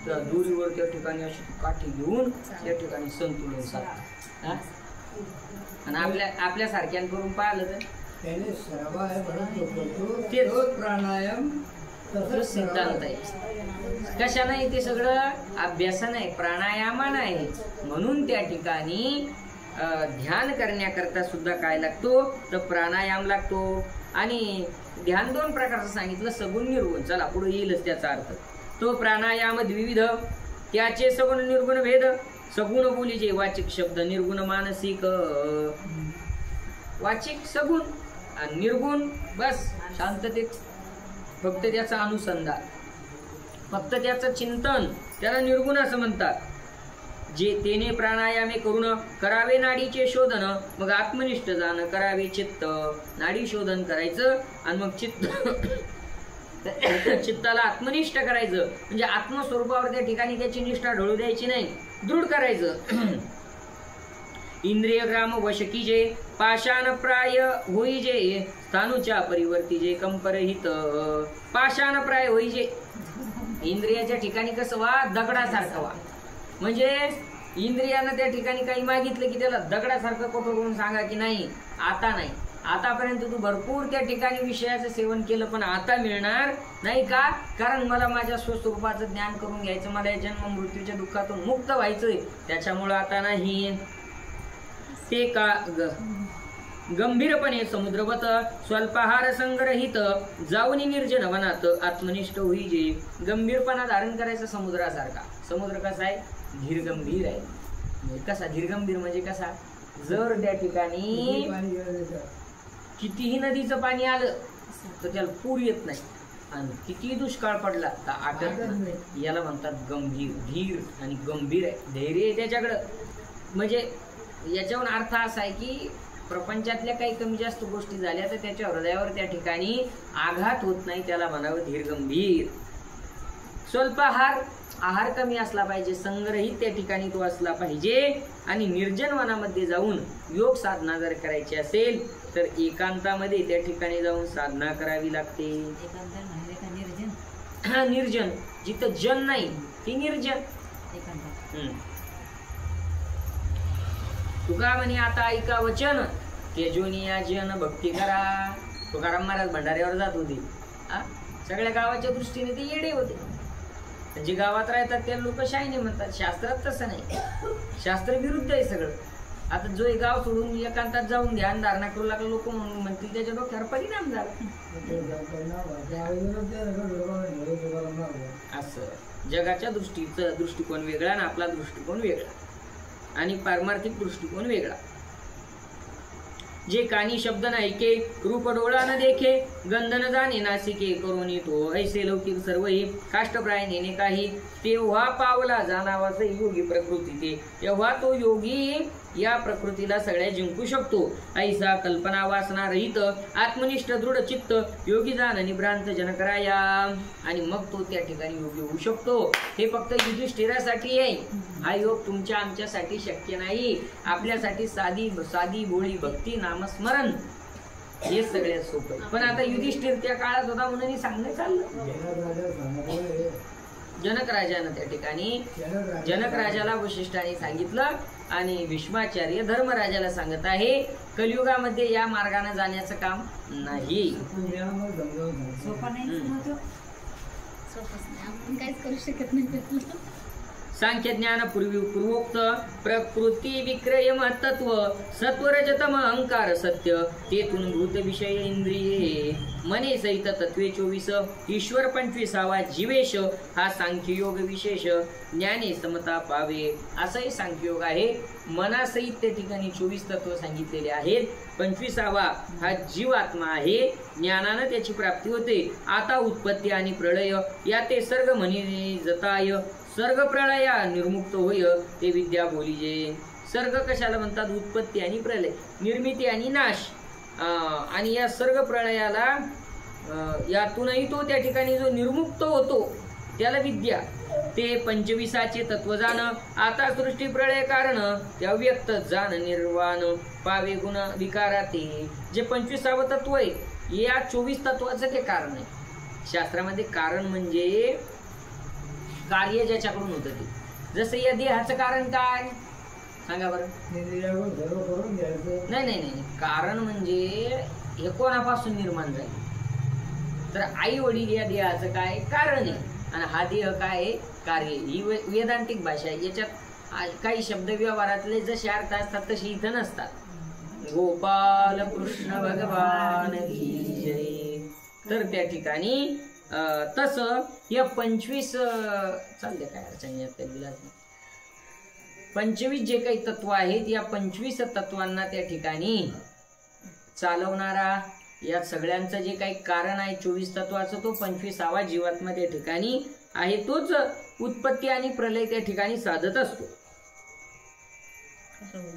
त्या दोरीवर त्या ठिकाणी अशी काठी घेऊन त्या ठिकाणी संतुलन साधतात. आणि आपल्या सारख्यांकडून पाहिलं तर तेच प्राणायाम सिद्धांत आहे. कशा नाही? ते सगळं अभ्यासन आहे, प्राणायामान आहे. म्हणून त्या ठिकाणी ध्यान करण्याकरता सुद्धा काय लागतो? तर प्राणायाम लागतो. आणि ध्यान 2 प्रकारचं सांगितलं, सगुण निर्गुण. चला पुढे येईलच त्याचा अर्थ. तो प्राणायाम द्विविध, त्याचे सगुण निर्गुण भेद. सगुण बोलीचे वाचिक शब्द, निर्गुण मानसिक. वाचिक सगुण आणि निर्गुण बस शांततेत. फक्त त्याचा अनुसंधान, फक्त त्याचं चिंतन, त्याला निर्गुण असं म्हणतात. जे तेने प्राणायामे करून करावे नाडीचे शोधन, मग आत्मनिष्ठ जाण करावे चित्त. नाडी शोधन करायचं आणि मग चित्ताला आत्मनिष्ठ करायचं, म्हणजे आत्मस्वरूपावर त्या ठिकाणी त्याची निष्ठा ढळू द्यायची नाही, दृढ करायचं. इंद्रिय ग्राम वशकीजे पाषाण प्राय होईजे, स्थानूच्या परिवर्तीजे कंपरहित. पाषाण प्राय होईजे, इंद्रियाच्या ठिकाणी कसं व्हा, दगडासारखं व्हा. म्हणजे इंद्रियानं त्या ठिकाणी काही मागितलं की त्याला दगडासारखं कठोर करून सांगा की नाही, आता नाही. आतापर्यंत तू भरपूर त्या ठिकाणी विषयाचं सेवन केलं, पण आता मिळणार नाही का, कारण मला माझ्या स्वस्वरूपाचं ज्ञान करून घ्यायचं, मला या जन्म मृत्यूच्या दुःखातून मुक्त व्हायचंय, त्याच्यामुळं आता नाही. ते का गंभीरपणे समुद्रवत स्वल्पाहार संग्रहित, जाऊन निर्जन वनात आत्मनिष्ठ होईजे. गंभीरपणा धारण करायचा समुद्रासारखा. समुद्र कसा आहे, धीरगंभीर आहे. कसा धीरगंभीर म्हणजे कसा, जर त्या ठिकाणी कितीही नदीचं पाणी आलं तर त्याला पूर येत नाही, आणि कितीही दुष्काळ पडला तर आटत नाही. याला म्हणतात गंभीर. धीर आणि गंभीर आहे, धैर्य आहे त्याच्याकडं. म्हणजे याच्यावर अर्थ असा आहे की प्रपंचातल्या काही कमी जास्त गोष्टी झाल्या तर त्याच्या हृदयावर त्या ठिकाणी आघात होत नाही, त्याला म्हणावं धीर गंभीर. स्वल्पाहार, आहार कमी असला पाहिजे, संग्रहित त्या ठिकाणी तो असला पाहिजे. आणि निर्जन वनामध्ये जाऊन योग साधना जर करायची असेल तर एकांतामध्ये त्या ठिकाणी जाऊन साधना करावी लागते. हा, निर्जन, जिथं जन नाही ती निर्जन. तुका म्हणे आता ऐका वचन, तेजोनिया जन भक्ती करा. तुकाराम महाराज भंडाऱ्यावर जात होते, सगळ्या गावाच्या दृष्टीने ते येडे होते. जे गावात राहतात ते लोक शायने म्हणतात, शास्त्रात तसं नाही, शास्त्र विरुद्ध आहे सगळं. आता जो एक गाव सोडून एकांतात जाऊन ध्यान धारणा करू लागले लोक म्हणतील त्याच्या डोक्यावर परिणाम झाला. असं जगाच्या दृष्टिकोन वेगळा आणि आपला दृष्टिकोन वेगळा, आणि पारमार्थिक दृष्टिकोन वेगळा. जे कानी शब्द न ऐके, रूप डोळा न देखे, गंध न जाणे नासिके, करोनी तो ऐसे लौकिक सर्व हे काष्टप्राय नेणे काही. तेव्हा पावला जाणावाचे योगी प्रकृती ते, तेव्हा तो योगी या प्रकृतीला सगळ्या जिंकू शकतो. ऐसा कल्पना वासना रहित आत्मनिष्ठ दृढ चित्त योगी जाण निभ्रांत जनकराया. आणि मग तो त्या ठिकाणी योगी होऊ शकतो. हे फक्त युधिष्ठिरासाठी आहे, हा योग तुमच्या आमच्यासाठी शक्य नाही. आपल्यासाठी साधी भोळी भक्ती नामस्मरण हे सगळ्यात सोपं. पण आता युधिष्ठिर त्या काळात होता म्हणून सांगणं चाललं. जनक राजानं त्या ठिकाणी जनक राजाला वशिष्ठाने सांगितलं, आणि भीष्माचार्य धर्मराजाला सांगत आहे कलियुगामध्ये या मार्गाने जाण्याचं काम नाही. आपण काहीच करू शकत नाही. सांख्य ज्ञान पूर्वोक्त प्रकृती विक्रयम तत्व सत्वरजतम अहंकार सत्य तेथून भूत विषय इंद्रिये मने सहित तत्वे 24 ईश्वर 25 जीवेश हा सांख्ययोग विशेष ज्ञाने समता पावे. असाही सांख्ययोग आहे. मनासहित त्या ठिकाणी 24 तत्व सांगितलेले आहेत. 25वा हा जीवात्मा आहे, ज्ञानानं त्याची प्राप्ती होते. आता उत्पत्ती आणि प्रलय या ते सर्ग म्हणे जताय सर्ग प्रलया निर्मुक्त होय ते विद्या बोलीजे. सर्ग कशाला म्हणतात? उत्पत्ती आणि प्रलय, निर्मिती आणि नाश. आणि या सर्ग प्रलयाला यातूनही तो त्या ठिकाणी जो निर्मुक्त होतो त्याला विद्या. ते 25चे तत्व जाण आता सृष्टी प्रलय कारण त्या व्यक्त जाण निर्वाण पावे गुण विकाराते. जे 25वे तत्व आहे या 24 तत्वाचं ते कारण आहे. शास्त्रामध्ये कारण म्हणजे कार्य ज्याच्याकडून होतं ते. जसं या देहाचं कारण काय सांगा बरं? नाही, कारण म्हणजे हे कोणापासून निर्माण झाले? तर आई वडील या देहाचं काय कारण आहे, आणि हा देह काय आहे? कार्य. ही वेदांतिक भाषा आहे. याच्यात काही शब्द व्यवहारातले जसे अर्थ असतात तसे इथं नसतात. गोपाल कृष्ण भगवान की जय. तर त्या ठिकाणी तसं या 25 चालले काय अडचण येत त्या 25 जे काही तत्व आहेत या 25 तत्वांना त्या ठिकाणी चालवणारा, या सगळ्यांचं जे काही कारण आहे 24 तत्वाचं, तो 25वा जीवात्मा त्या ठिकाणी आहे. तोच उत्पत्ती आणि प्रलय त्या ठिकाणी साधत असतो.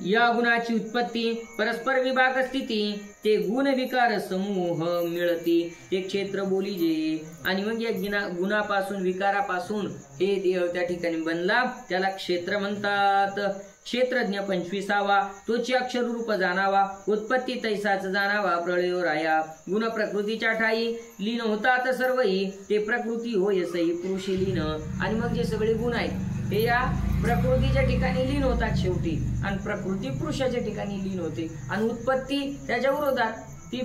या गुणाची उत्पत्ती परस्पर विभाग स्थिती ते गुण विकार समूह मिळती ते क्षेत्र बोलीजे. आणि मग या गुणापासून विकारापासून हे देह त्या ठिकाणी बनला, त्याला क्षेत्र म्हणतात. क्षेत्रज्ञ 25वा तोची अक्षर रूप जाणावा, उत्पत्ती तैसाच जाणावा, प्रळयो राया. गुण प्रकृतीच्या ठाई लीन होतात सर्वही ते प्रकृती होय सई पुरुषी लीन. आणि मग जे सगळे गुण आहेत हे या प्रकृतीच्या ठिकाणी लीन होतात शेवटी, आणि प्रकृती पुरुषाच्या ठिकाणी लीन होते. आणि उत्पत्ती त्याच्या विरोधात, ती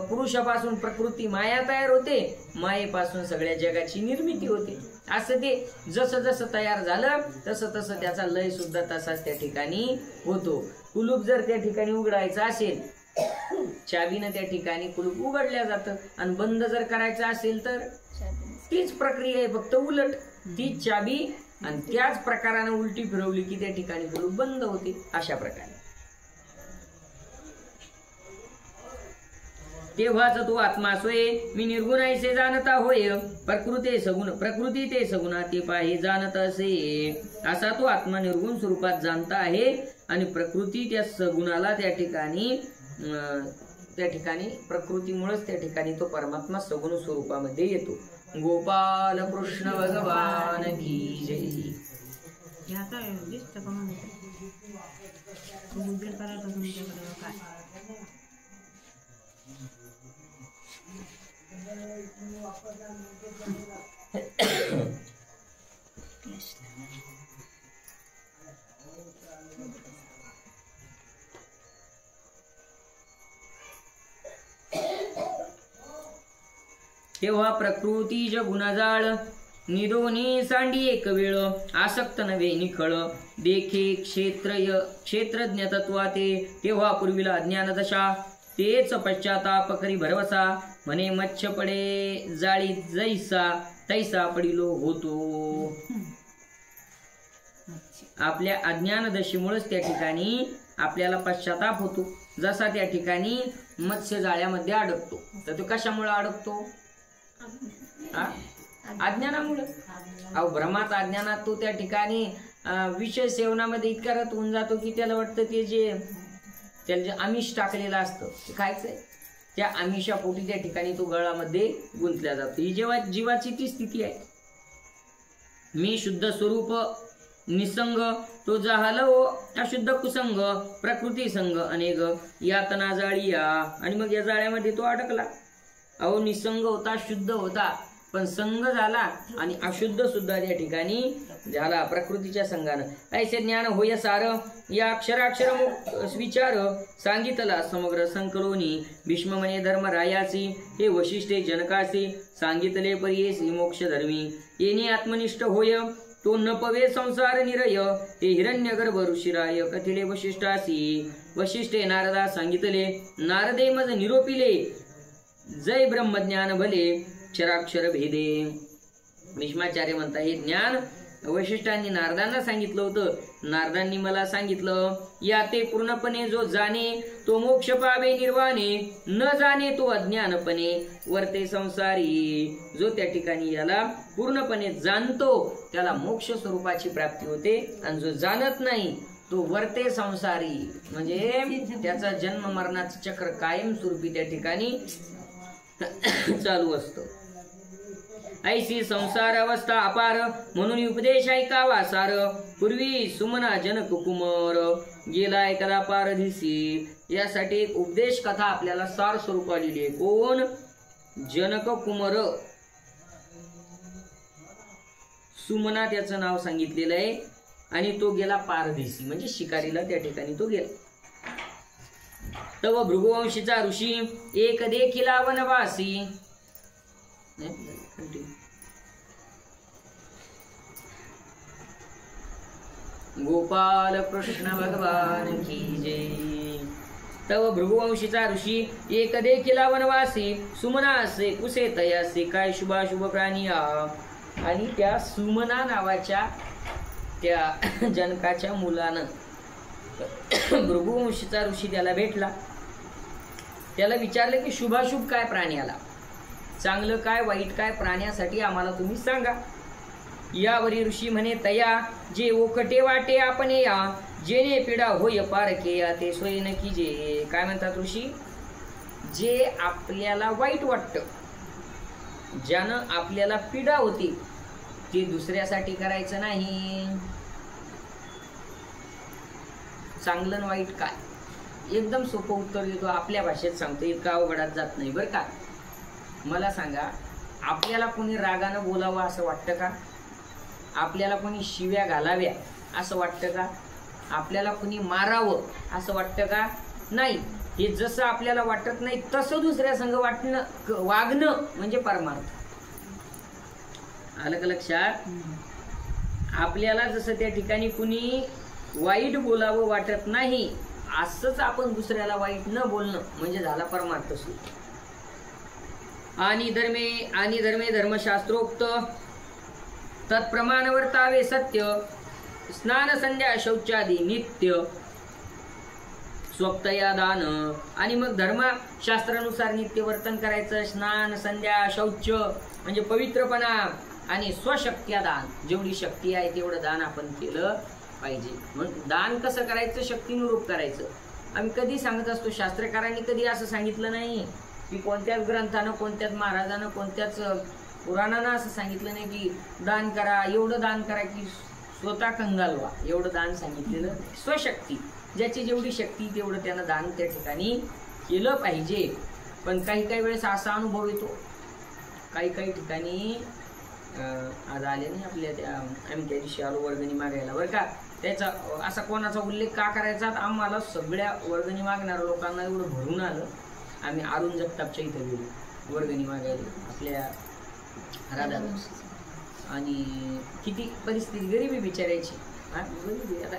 पुरुषापासून प्रकृती माया तयार होते, मायेपासून सगळ्या जगाची निर्मिती होते. असं ते जसं जसं तयार झालं तसं तसं त्याचा लय सुद्धा तसाच त्या ठिकाणी होतो. कुलूप जर त्या ठिकाणी उघडायचं असेल, चावीनं त्या ठिकाणी कुलूप उघडल्या जातं, आणि बंद जर करायचं असेल तर तीच प्रक्रिया आहे, फक्त उलट. तीच चाबी आणि त्याच प्रकारानं उलटी फिरवली की त्या ठिकाणी कुलूप बंद होते. अशा प्रकारे तेव्हाच तो आत्मा सोय मी निर्गुण ऐसे जाणता होय. प्रकृती ते सगुणा ते पाहे जाणत असे. असा तो आत्मा निर्गुण स्वरूपात जाणता आहे, आणि प्रकृती त्या सगुणाला त्या ठिकाणी प्रकृतीमुळेच त्या ठिकाणी तो परमात्मा सगुण स्वरूपामध्ये येतो. गोपाल कृष्ण भगवान की जय. तेव्हा प्रकृतीज गुणजाळ निदोनी सांडी एक वेळ आसक्त नव्हे निखळ देखे क्षेत्रज्ञ तत्वा ते. तेव्हा पूर्वीला अज्ञान दशा तेच पश्चाताप करी भरवसा म्हणे मच्छ पडे जाळी जैसा तैसा पडिलो होतो. आपल्या अज्ञान दशेमुळेच त्या ठिकाणी आपल्याला पश्चाताप होतो. जसा त्या ठिकाणी मत्स्य जाळ्यामध्ये अडकतो, तर तो कशामुळे अडकतो? अज्ञानामुळे. अहो भ्रमात अज्ञानात तो त्या ठिकाणी विषय सेवनामध्ये इतका रत होऊन जातो की त्याला वाटतं त्याला जे आमिष टाकलेलं असतं ते खायचंय, त्या आमिषापोटी त्या ठिकाणी तो गळामध्ये गुंतल्या जातो. ही जेव्हा जीवाची ती स्थिती आहे. मी शुद्ध स्वरूप निसंग तो जाहलो अशुद्ध कुसंग प्रकृती संग अनेक यातना जाळीया. आणि मग या जाळ्यामध्ये तो अडकला. अहो निसंग होता, शुद्ध होता, पण संग झाला आणि अशुद्ध सुद्धा त्या ठिकाणी झाला प्रकृतीच्या संगानं. ऐसे ज्ञान होय सार या अक्षराक्षर विचार सांगितला समग्र संकलोनी. भीष्म म्हणे धर्म रायासी हे वशिष्ठे जनकासी सांगितले परियेसी मोक्ष धर्मी. येणे आत्मनिष्ठ होय तो न पवे संसार निरय हे हिरण्यगर्भ ऋषिराय कथिले वशिष्ठासी. वशिष्ठे नारदा सांगितले नारदे मज निरोपिले जय ब्रह्मज्ञान भले क्षराक्षर भेदे. भीष्माचार्य म्हणता हे ज्ञान वशिष्ठांनी नारदांना सांगितलं होतं. नारदांनी मला सांगितलं या ते पूर्णपणे जो जाणे तो मोक्ष पावे निर्वाणे, न जाणे तो अज्ञानपणे वर्ते संसारी. जो त्या ठिकाणी याला पूर्णपणे जाणतो त्याला मोक्ष स्वरूपाची प्राप्ती होते, आणि जो जाणत नाही तो वर्ते संसारी, म्हणजे त्याचा जन्म मरणाचं चक्र कायमस्वरूपी त्या ठिकाणी चालू असतो. ऐसी संसार अवस्था अपार म्हणून उपदेश ऐकावा सार. पूर्वी सुमना जनक कुमार गेला ऐकला पारधिसी. यासाठी एक उपदेश कथा आपल्याला सार स्वरूप आलेली आहे. कोण? जनक कुमार. सुमना त्याचं नाव सांगितलेलं आहे, आणि तो गेला पारधिसी म्हणजे शिकारीला त्या ठिकाणी तो गेला. तव भृगुवंशीचा ऋषी एक देखिला वनवासी. गोपाल कृष्ण भगवान की जय. तव भृगुवंशीचा ऋषी एक देखिला वनवासी सुमना असे कुसे तयासे काय शुभाशुभ प्राणी. आणि त्या सुमना नावाच्या त्या जनकाच्या मुलानं भृगुवंशीचा ऋषी त्याला भेटला. त्याला विचारलं की शुभाशुभ काय प्राण्याला, चांगलं काय वाईट काय प्राण्यासाठी आम्हाला तुम्ही सांगा. यावरी ऋषी म्हणे तया, जे ओकटे वाटे आपण या, जेने पिढा होय पारखे या, ते सोय न कीजे. काय म्हणतात ऋषी, जे आपल्याला वाईट वाटतं, ज्यानं आपल्याला पीडा होती, ते दुसऱ्यासाठी करायचं नाही. चांगलं न वाईट काय, एकदम सोपं उत्तर देतो, आपल्या भाषेत सांगतो, इतका अवघडात जात नाही बरं का. मला सांगा, आपल्याला कोणी रागानं बोलावं असं वाटतं का? आपल्याला कोणी शिव्या घालाव्या असं वाटतं का? आपल्याला कोणी मारावं असं वाटतं का? नाही. हे जसं आपल्याला वाटत नाही तसं दुसऱ्या संग वागणं म्हणजे परमार्थ. आलं का लक्षात? आपल्याला जसं त्या ठिकाणी कुणी वाईट बोलावं वाटत नाही, असंच आपण दुसऱ्याला वाईट न बोलणं म्हणजे झाला परमार्थ सुख. आणि धर्मे धर्मशास्त्रोक्त तत्प्रमाण वर्तावे सत्य, स्नान संध्या शौचादी नित्य, स्वप्तया दान. आणि मग धर्मशास्त्रानुसार नित्य वर्तन करायचं. स्नान संध्या शौच म्हणजे पवित्रपणा, आणि स्वशक्त्या दान, जेवढी शक्ती आहे तेवढं दान आपण केलं पाहिजे. मग दान कसं करायचं? शक्तीनुरूप करायचं. आम्ही कधी सांगत असतो, शास्त्रकारांनी कधी असं सांगितलं नाही की कोणत्याच ग्रंथानं, कोणत्याच महाराजानं, कोणत्याच पुराणानं असं सांगितलं नाही की दान करा, एवढं दान करा की स्वतः कंगाल व्हा, एवढं दान सांगितलेलं. स्वशक्ती, ज्याची जेवढी शक्ती तेवढं त्यानं दान त्या ठिकाणी केलं पाहिजे. पण काही काही वेळेस असा अनुभव येतो, काही ठिकाणी आज आले नाही आपल्या त्या, आम्ही त्या दिवशी आलो वर्गणी मागायला बरं का. त्याचा असा कोणाचा उल्लेख का करायचा, आम्हाला सगळ्या वर्गणी मागणाऱ्या लोकांना एवढं भरून आलं. आम्ही अरुण जगतापच्या इथं गेलो वर्गणी मागायला आपल्या राधाला, आणि किती परिस्थिती गरिबी बिचारायची. गरिबी, आता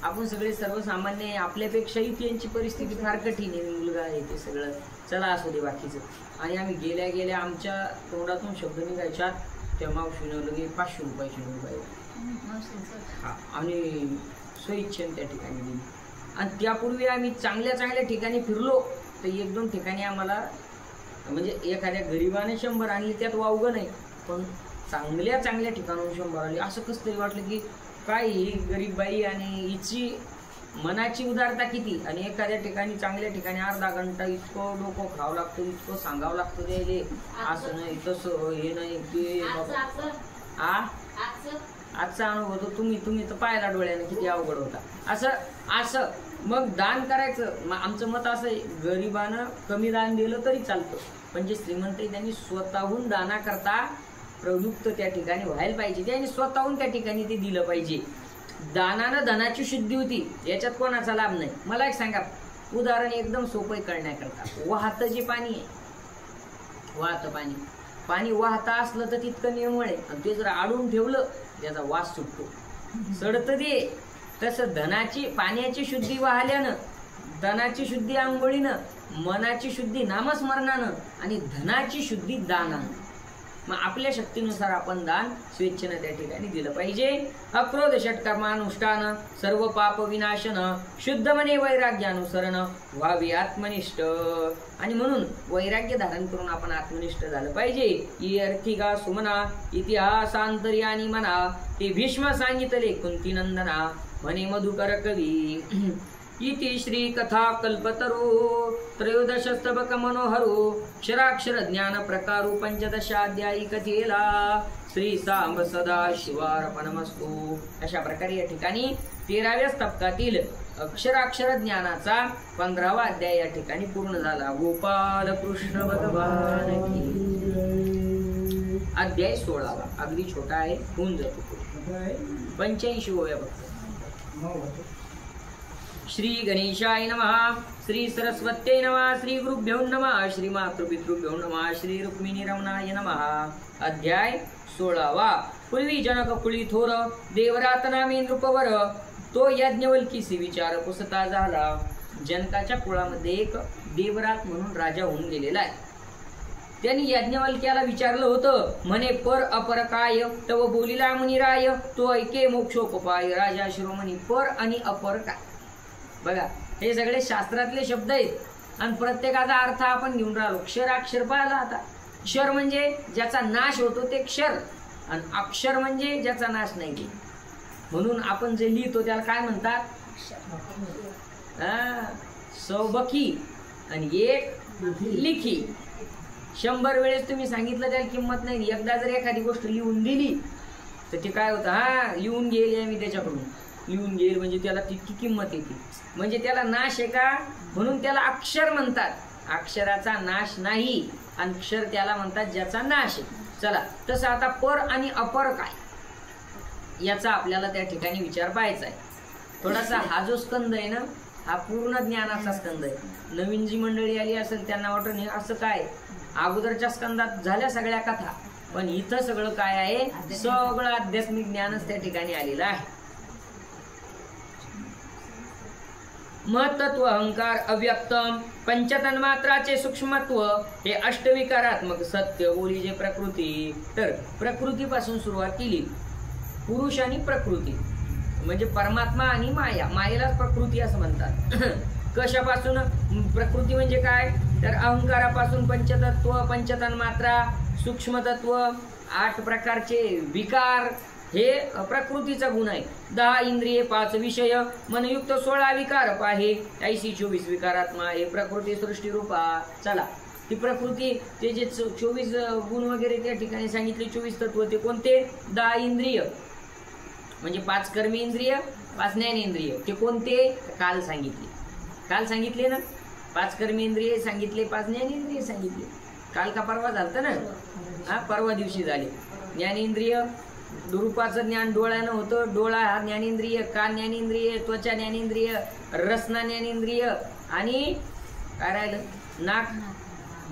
आपण सगळे सर्वसामान्य, आपल्यापेक्षाही त्यांची परिस्थिती फार कठीण आहे. मुलगा आहे ते सगळं, चला असू दे बाकीचं. आणि आम्ही गेल्या गेल्या आमच्या तोंडातून शब्द निघायच्या, त्या मावशीनं लगे 500 रुपयाची नोट पाहिजे, आणि स्वइच्छेने त्या ठिकाणी दिली. आणि त्यापूर्वी आम्ही चांगल्या ठिकाणी फिरलो तर 1-2 ठिकाणी आम्हाला म्हणजे एखाद्या गरीबाने 100 आणली, त्यात वावगं नाही, पण चांगल्या ठिकाणाहून 100 आली. असं कसं तरी वाटलं की काय ही गरीब बाई आणि हिची मनाची उदारता किती. आणि एखाद्या ठिकाणी चांगल्या ठिकाणी अर्धा घंटा इतकं डोकं खावं लागतं, इतकं सांगावं लागतं द्यायले, असं नाही तसं हे नाही ते. आजचा अनुभव तो तुम्ही तर पाहिला डोळ्याने किती अवघड होता. असं मग दान करायचं. आमचं मत असं आहे, गरिबानं कमी दान दिलं तरी चालतं, पण जे श्रीमंत आहे त्यांनी स्वतःहून दानाकरता प्रवृत्त त्या ठिकाणी व्हायला पाहिजे. त्यांनी स्वतःहून त्या ठिकाणी ते दिलं पाहिजे. दानानं धनाची शुद्धी होती, याच्यात कोणाचा लाभ नाही. मला एक सांगा, उदाहरण एकदम सोपं करण्याकरता, वाहतं जे पाणी आहे, वाहतं पाणी वाहता असलं तर तितकं नियमळ आहे, आणि ते जर आडून ठेवलं त्याचा वास सुटतो, सडतं ते. तसं पाण्याची शुद्धी वाहल्यानं, धनाची शुद्धी आंघोळीनं, मनाची शुद्धी नामस्मरणानं, आणि धनाची शुद्धी दानानं. मग आपल्या शक्तीनुसार आपण दान स्वेच्छेनं त्या ठिकाणी दिलं पाहिजे. अक्रोध षटकर्मानुष्ठान, सर्व पाप विनाशन, शुद्ध मने वैराग्यानुसरण, व्हावे आत्मनिष्ठ. आणि म्हणून वैराग्य धारण करून आपण आत्मनिष्ठ झालं पाहिजे. ई अर्थिका सुमना इतिहासांतर्यानी मना, ते भीष्म सांगितले कुंतीनंदना, म्हणे मधुकर कवी. इति श्री कथा कल्पतरो त्रयोदशस्तबक मनोहरो, क्षराक्षर ज्ञान प्रकारो, 15 कथेला. श्री सांब सदा शिवार्पणमस्तु. अशा प्रकारे या ठिकाणी 13व्या स्तबकातील अक्षराक्षर ज्ञानाचा 15वा अध्याय या ठिकाणी पूर्ण झाला. गोपाल कृष्ण भगवान की. अध्याय 16वा अगदी छोटा आहे, होऊन जातो. 85 होया फक्त. श्री गणेशाय नमः, श्री सरस्वत्यै नमः, श्री गुरुभ्यो नमः, श्री मातृपितृभ्यो नमः, श्री रुक्मिणी रमणाय नमः. अध्याय 16वा. पूर्वी जनक कुळी थोर, देवरात नामे नृपवर, तो याज्ञवल्कीसी विचार पुसता झाला. जनकाच्या कुळामध्ये एक देवरात म्हणून राजा होऊन गेलेला आहे. त्यांनी याज्ञवल्क्याला विचारलं होतं, म्हणे पर अपर काय तव बोलिला मुनिराय, तो ऐके मोक्षोपाय. राजा शिरोमणी, पर आणि अपर काय. बघा, हे सगळे शास्त्रातले शब्द आहेत. आणि प्रत्येकाचा अर्थ आपण घेऊन राहिलो. क्षराक्षर पाहिला आता. क्षर म्हणजे ज्याचा नाश होतो ते क्षर, आणि अक्षर म्हणजे ज्याचा नाश नाही ते. म्हणून आपण जे लिहितो त्याला काय म्हणतात? सौबकी आणि एक लिखी. 100 वेळेस तुम्ही सांगितलं त्याला किंमत नाही. एकदा जर एखादी गोष्ट लिहून दिली तर ते काय होतं, हा लिहून घेईल मी त्याच्याकडून, लिहून घेईल म्हणजे त्याला तितकी किंमत येते. म्हणजे त्याला नाश आहे का, म्हणून त्याला अक्षर म्हणतात. अक्षराचा नाश नाही, आणि अक्षर त्याला म्हणतात ज्याचा नाश आहे. चला, तसं आता पर आणि अपर काय याचा आपल्याला त्या ठिकाणी विचार पाहायचा आहे. थोडासा हा जो स्कंद आहे ना, हा पूर्ण ज्ञानाचा स्कंद आहे. नवीन जी मंडळी आली असेल त्यांना वाटून हे असं काय, अगोदरच्या स्कंदात झाल्या सगळ्या कथा, पण इथं सगळं काय आहे, सगळं आध्यात्मिक ज्ञानच त्या ठिकाणी आलेलं आहे. महत्त्व, अहंकार, अव्यक्तम, पंचतन्मात्राचे सूक्ष्मत्व, हे अष्टविकारात्मक सत्य, बोली जे प्रकृती. तर प्रकृतीपासून सुरुवात केली. पुरुष आणि प्रकृती म्हणजे परमात्मा आणि माया. मायेलाच प्रकृती असं म्हणतात. कशापासून प्रकृती म्हणजे काय, तर अहंकारापासून पंचतत्व, पंचतन्मात्रा, सूक्ष्मतत्व, 8 प्रकारचे विकार, हे प्रकृतीचा गुण आहे. 10 इंद्रिये, 5 विषय, मनयुक्त 16 विकार पाहे, ऐशी 24 विकारात्मा, हे प्रकृती सृष्टी रूपा. चला, ती प्रकृती ते जे 24 गुण वगैरे त्या ठिकाणी सांगितले, 24 तत्व, ते कोणते? 10 इंद्रिय म्हणजे 5 कर्मी इंद्रिय, 5 ज्ञानेंद्रिय. ते कोणते? काल सांगितले ना. 5 कर्मी इंद्रिय सांगितले, 5 ज्ञानेंद्रिय सांगितले. काल का परवा झालं ना, हा परवा दिवशी झाले. ज्ञानेंद्रिय, रूपाचं ज्ञान डोळ्यानं होतं. डोळा हा ज्ञानेंद्रिय, कान ज्ञानेंद्रिय, त्वचा ज्ञानेंद्रिय, रसना ज्ञानेंद्रिय, आणि काय राहिलं? नाक,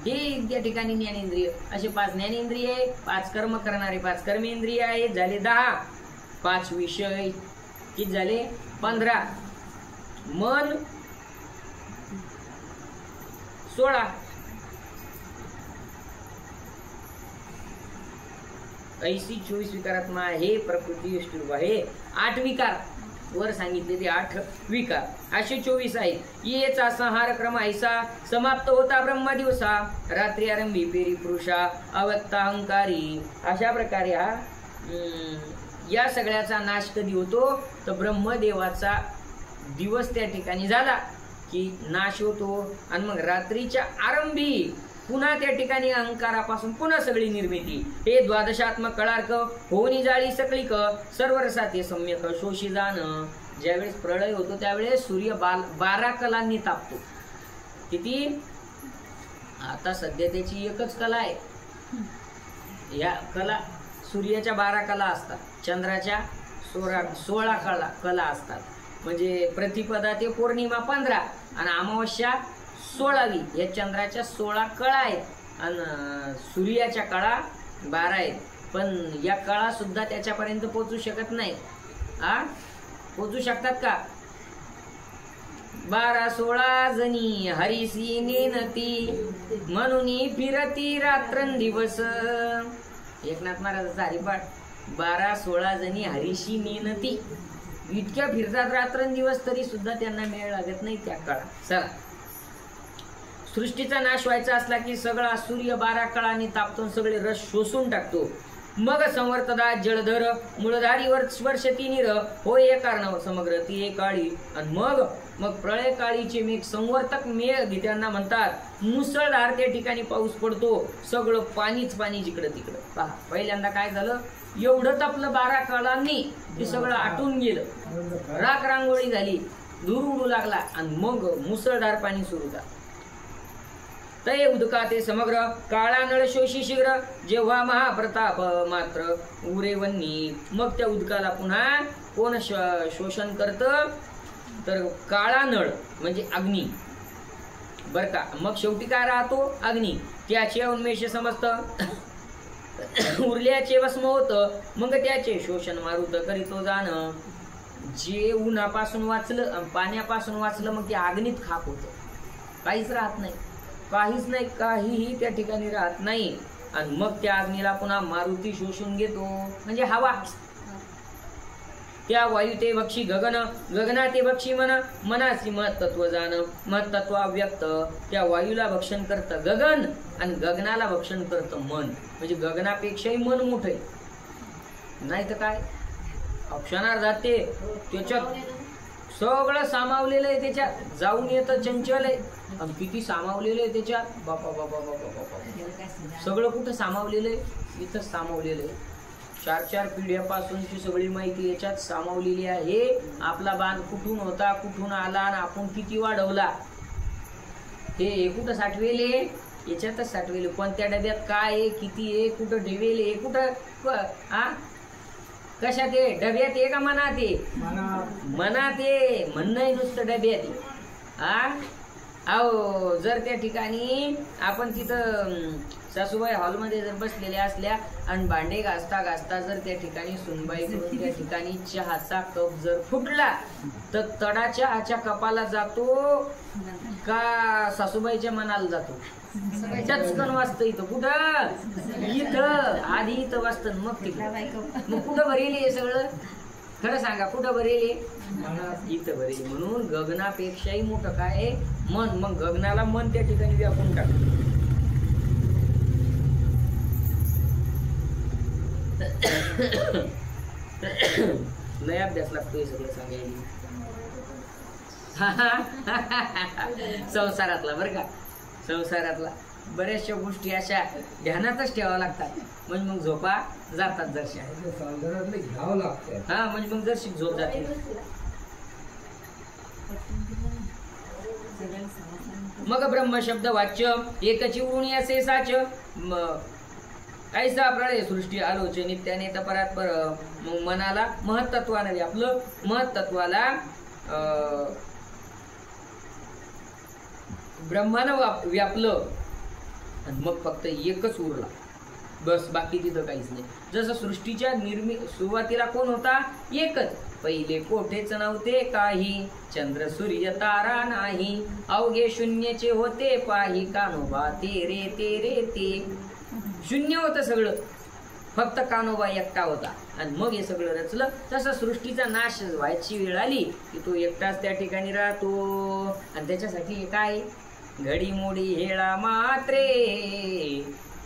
हे त्या ठिकाणी ज्ञानेंद्रिय. असे 5 ज्ञानेंद्रिय, 5 कर्म करणारे 5 कर्मेंद्रिय आहेत, झाले 10. 5 विषय किती झाले? 15. मन 16. ऐशी 24 विकारात्मा, हे प्रकृती सृष्टी हे 8 विकार वर सांगितले, ते 8 विकार असे 24 आहेत. येचा संहार क्रम ऐसा, समाप्त होता ब्रह्म दिवसा, रात्री आरंभी पेरी पुरुषा, अव्यक्त अहंकारी. अशा प्रकारे हा या सगळ्याचा नाश कधी होतो, तर ब्रह्मदेवाचा दिवस त्या ठिकाणी झाला की नाश होतो. आणि मग रात्रीच्या आरंभी पुन्हा त्या ठिकाणी अहंकारापासून पुन्हा सगळी निर्मिती. हे द्वादशात्मक कळार्क, होनी जाळी सकळीक, सर्व रसाते सम्यक शोषी जाण. ज्यावेळेस प्रळय होतो त्यावेळेस सूर्य 12 कलांनी तापतो. किती? आता सध्या त्याची एकच कला आहे. या कला सूर्याच्या 12 कला असतात, चंद्राच्या 16 कला असतात. म्हणजे प्रतिपदा ते पौर्णिमा 15 आणि अमावस्या 16वी. या चंद्राच्या 16 कळा आहेत आणि सूर्याच्या कळा 12 आहेत. पण या कळा सुद्धा त्याच्यापर्यंत पोहोचू शकत नाही. पोहोचू शकतात का? 12-16 जणी हरिसी नेनती, म्हणून फिरती रात्रंदिवस. एकनाथ महाराजांचा हरिपाठ. 12-16 जणी हरिशी नेनती, इतक्या फिरतात रात्रंदिवस, तरी सुद्धा त्यांना मेळ लागत नाही त्या काळात. चला, सृष्टीचा नाश व्हायचा असला की सगळा सूर्य 12 कळांनी तापतो, सगळे रस शोषून टाकतो. मग संवर्तदा जलधर मूळधारी वर्षती निर होय कारण समग्र ती काळी. आणि मग प्रळय काळीचे मेघ, संवर्तक मेघ त्यांना म्हणतात. मुसळधार त्या ठिकाणी पाऊस पडतो, सगळं पाणीच पाणी जिकडं तिकडं. पहा, पहिल्यांदा काय झालं, एवढं तापलं 12 कळांनी ते सगळं आटून गेलं, राख रांगोळी झाली, धूर उडू लागला, आणि मग मुसळधार पाणी सुरू झालं. तय उदका ते समग्र काळा नळ शोषी शीघ्र, जेव्हा महाप्रताप मात्र उरेवन्नी. मग त्या उदकाला पुन्हा कोण शोषण करतं, तर काळा नळ म्हणजे अग्नी, बर का. मग शेवटी काय राहतो? अग्नी. त्याचे उन्मेष समजतं, उरल्याचे भस्म होतं, मग त्याचे शोषण मारुत करीतो जाणं. जे उन्हापासून वाचलं, पाण्यापासून वाचलं, मग ते अग्नीत खाक होतं, काहीच राहत नाही, काहीच नाही, काहीही त्या ठिकाणी राहत नाही. आणि मग त्या अग्नीला पुन्हा मारुती शोषून घेतो, म्हणजे हवा. त्या वायू ते बक्षी गगन, गगना ते बक्षी मन, मनाची महत्त्व जाण, महत्त्व अव्यक्त. त्या वायूला भक्षण करतं गगन आणि गगनाला भक्षण करतं मन. म्हणजे गगनापेक्षाही मन मोठं आहे. नाही तर काय अक्षणार जाते त्याच्यात सगळं सामावलेलं आहे. त्याच्यात जाऊन येतं चंचल आहे. आणि किती सामावलेलं आहे त्याच्यात. बापा बापा बापा बापा. सगळं कुठं सामावलेलं आहे? इथंच सामावलेलं आहे. 4-4 पिढ्यापासूनची सगळी माहिती याच्यात सामावलेली आहे. आपला बांध कुठून होता, कुठून आला आणि आपण किती वाढवला हे कुठं साठवेले? याच्यातच साठवेले. कोणत्या डब्यात काय आहे, किती आहे, कुठं ठेवेले, कुठं हा कशात आहे? डब्यात आहे का मनात आहे? मनात आहे. म्हणणं नुसतं डब्यात आहे. अहो जर त्या ठिकाणी आपण तिथं सासूबाई हॉलमध्ये जर बसलेल्या असल्या आणि भांडे घासता घासता जर त्या ठिकाणी सुनबाई करून त्या ठिकाणी चहाचा कप जर फुटला तर तडा चहाच्या कपाला जातो का सासूबाईच्या मनाला जातो? चचकन वाजतं इथं. कुठं? इथं. आधी इथं वाजतं मग तिकडं. मग कुठं भरेल हे सगळं? खरं सांगा कुठं भरेल? इथं भरेल. म्हणून गगनापेक्षाही मोठं काय आहे? मन. मग गगनाला मन त्या ठिकाणी व्यापून टाकतो. लय अभ्यास लागतोय सगळं सांगायला. संसारातला बरं का, संसारातला बऱ्याचशा गोष्टी अशा ध्यानातच ठेवाव्या लागतात. म्हणजे मग झोपा जातात जरशा. घ्यावं लागतं. हा म्हणजे मग जरशी झोप जाते. मग ब्रह्म शब्द वाच्य एकची उरुणी असे साच. ऐसा प्रळय सृष्टी आलोच नित्याने तपरात्पर. मग मनाला महत्त्वानं व्यापलं. महत्त्वाला ब्रह्मानं व्यापलं आणि मग फक्त एकच उरला बस. बाकी तिथं काहीच नाही. जसं सृष्टीच्या सुरुवातीला कोण होता? एकच. पहिले कोठेच नव्हते काही, चंद्र सूर्य तारा नाही, अवघे शून्यचे होते पाही, कान्होबा ते रे ते रे ते. शून्य होतं सगळं, फक्त कान्होबा एकटा होता. आणि मग हे सगळं रचलं. तसं सृष्टीचा नाश व्हायची वेळ आली की तो एकटाच त्या ठिकाणी राहतो. आणि त्याच्यासाठी काय? घडीमोडी हेळा मात्रे,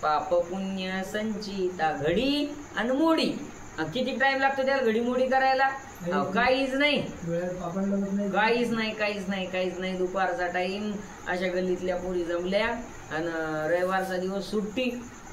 पाप पुण्य संचिता घडी आणि मोडी. किती टाइम लागतो त्याला घडीमोडी करायला? काहीच नाही, काहीच नाही, काहीच नाही, काहीच नाही. दुपारचा टाइम. अशा गल्लीतल्या पोरी जमल्या आणि रविवारचा दिवस सुट्टी.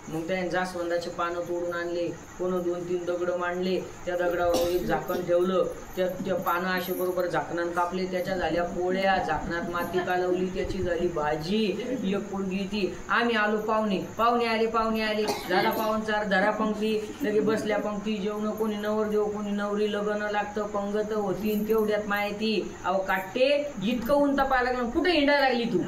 मग त्याने जास्वंदाचे पानं तोडून आणले, कोण 2-3 दगड मांडले, त्या दगडावर एक झाकण ठेवलं, त्या पानं असे बरोबर झाकणात कापले, त्याच्या झाल्या पोळ्या, झाकणात माती कालवली, त्याची झाली भाजी, एक पोळगी ती. आम्ही आलो पाहुणे आले, झाला पाहुणचार, धरा पंक्ती, लगे बसल्या पंक्ती, जेवण, कोणी नवरदेव कोणी नवरी, लग्न लागतं, पंगत होती. तेवढ्यात माहिती अहो काटते इतकं ऊन तपायला लागलं. कुठे हिंडायला लागली तू?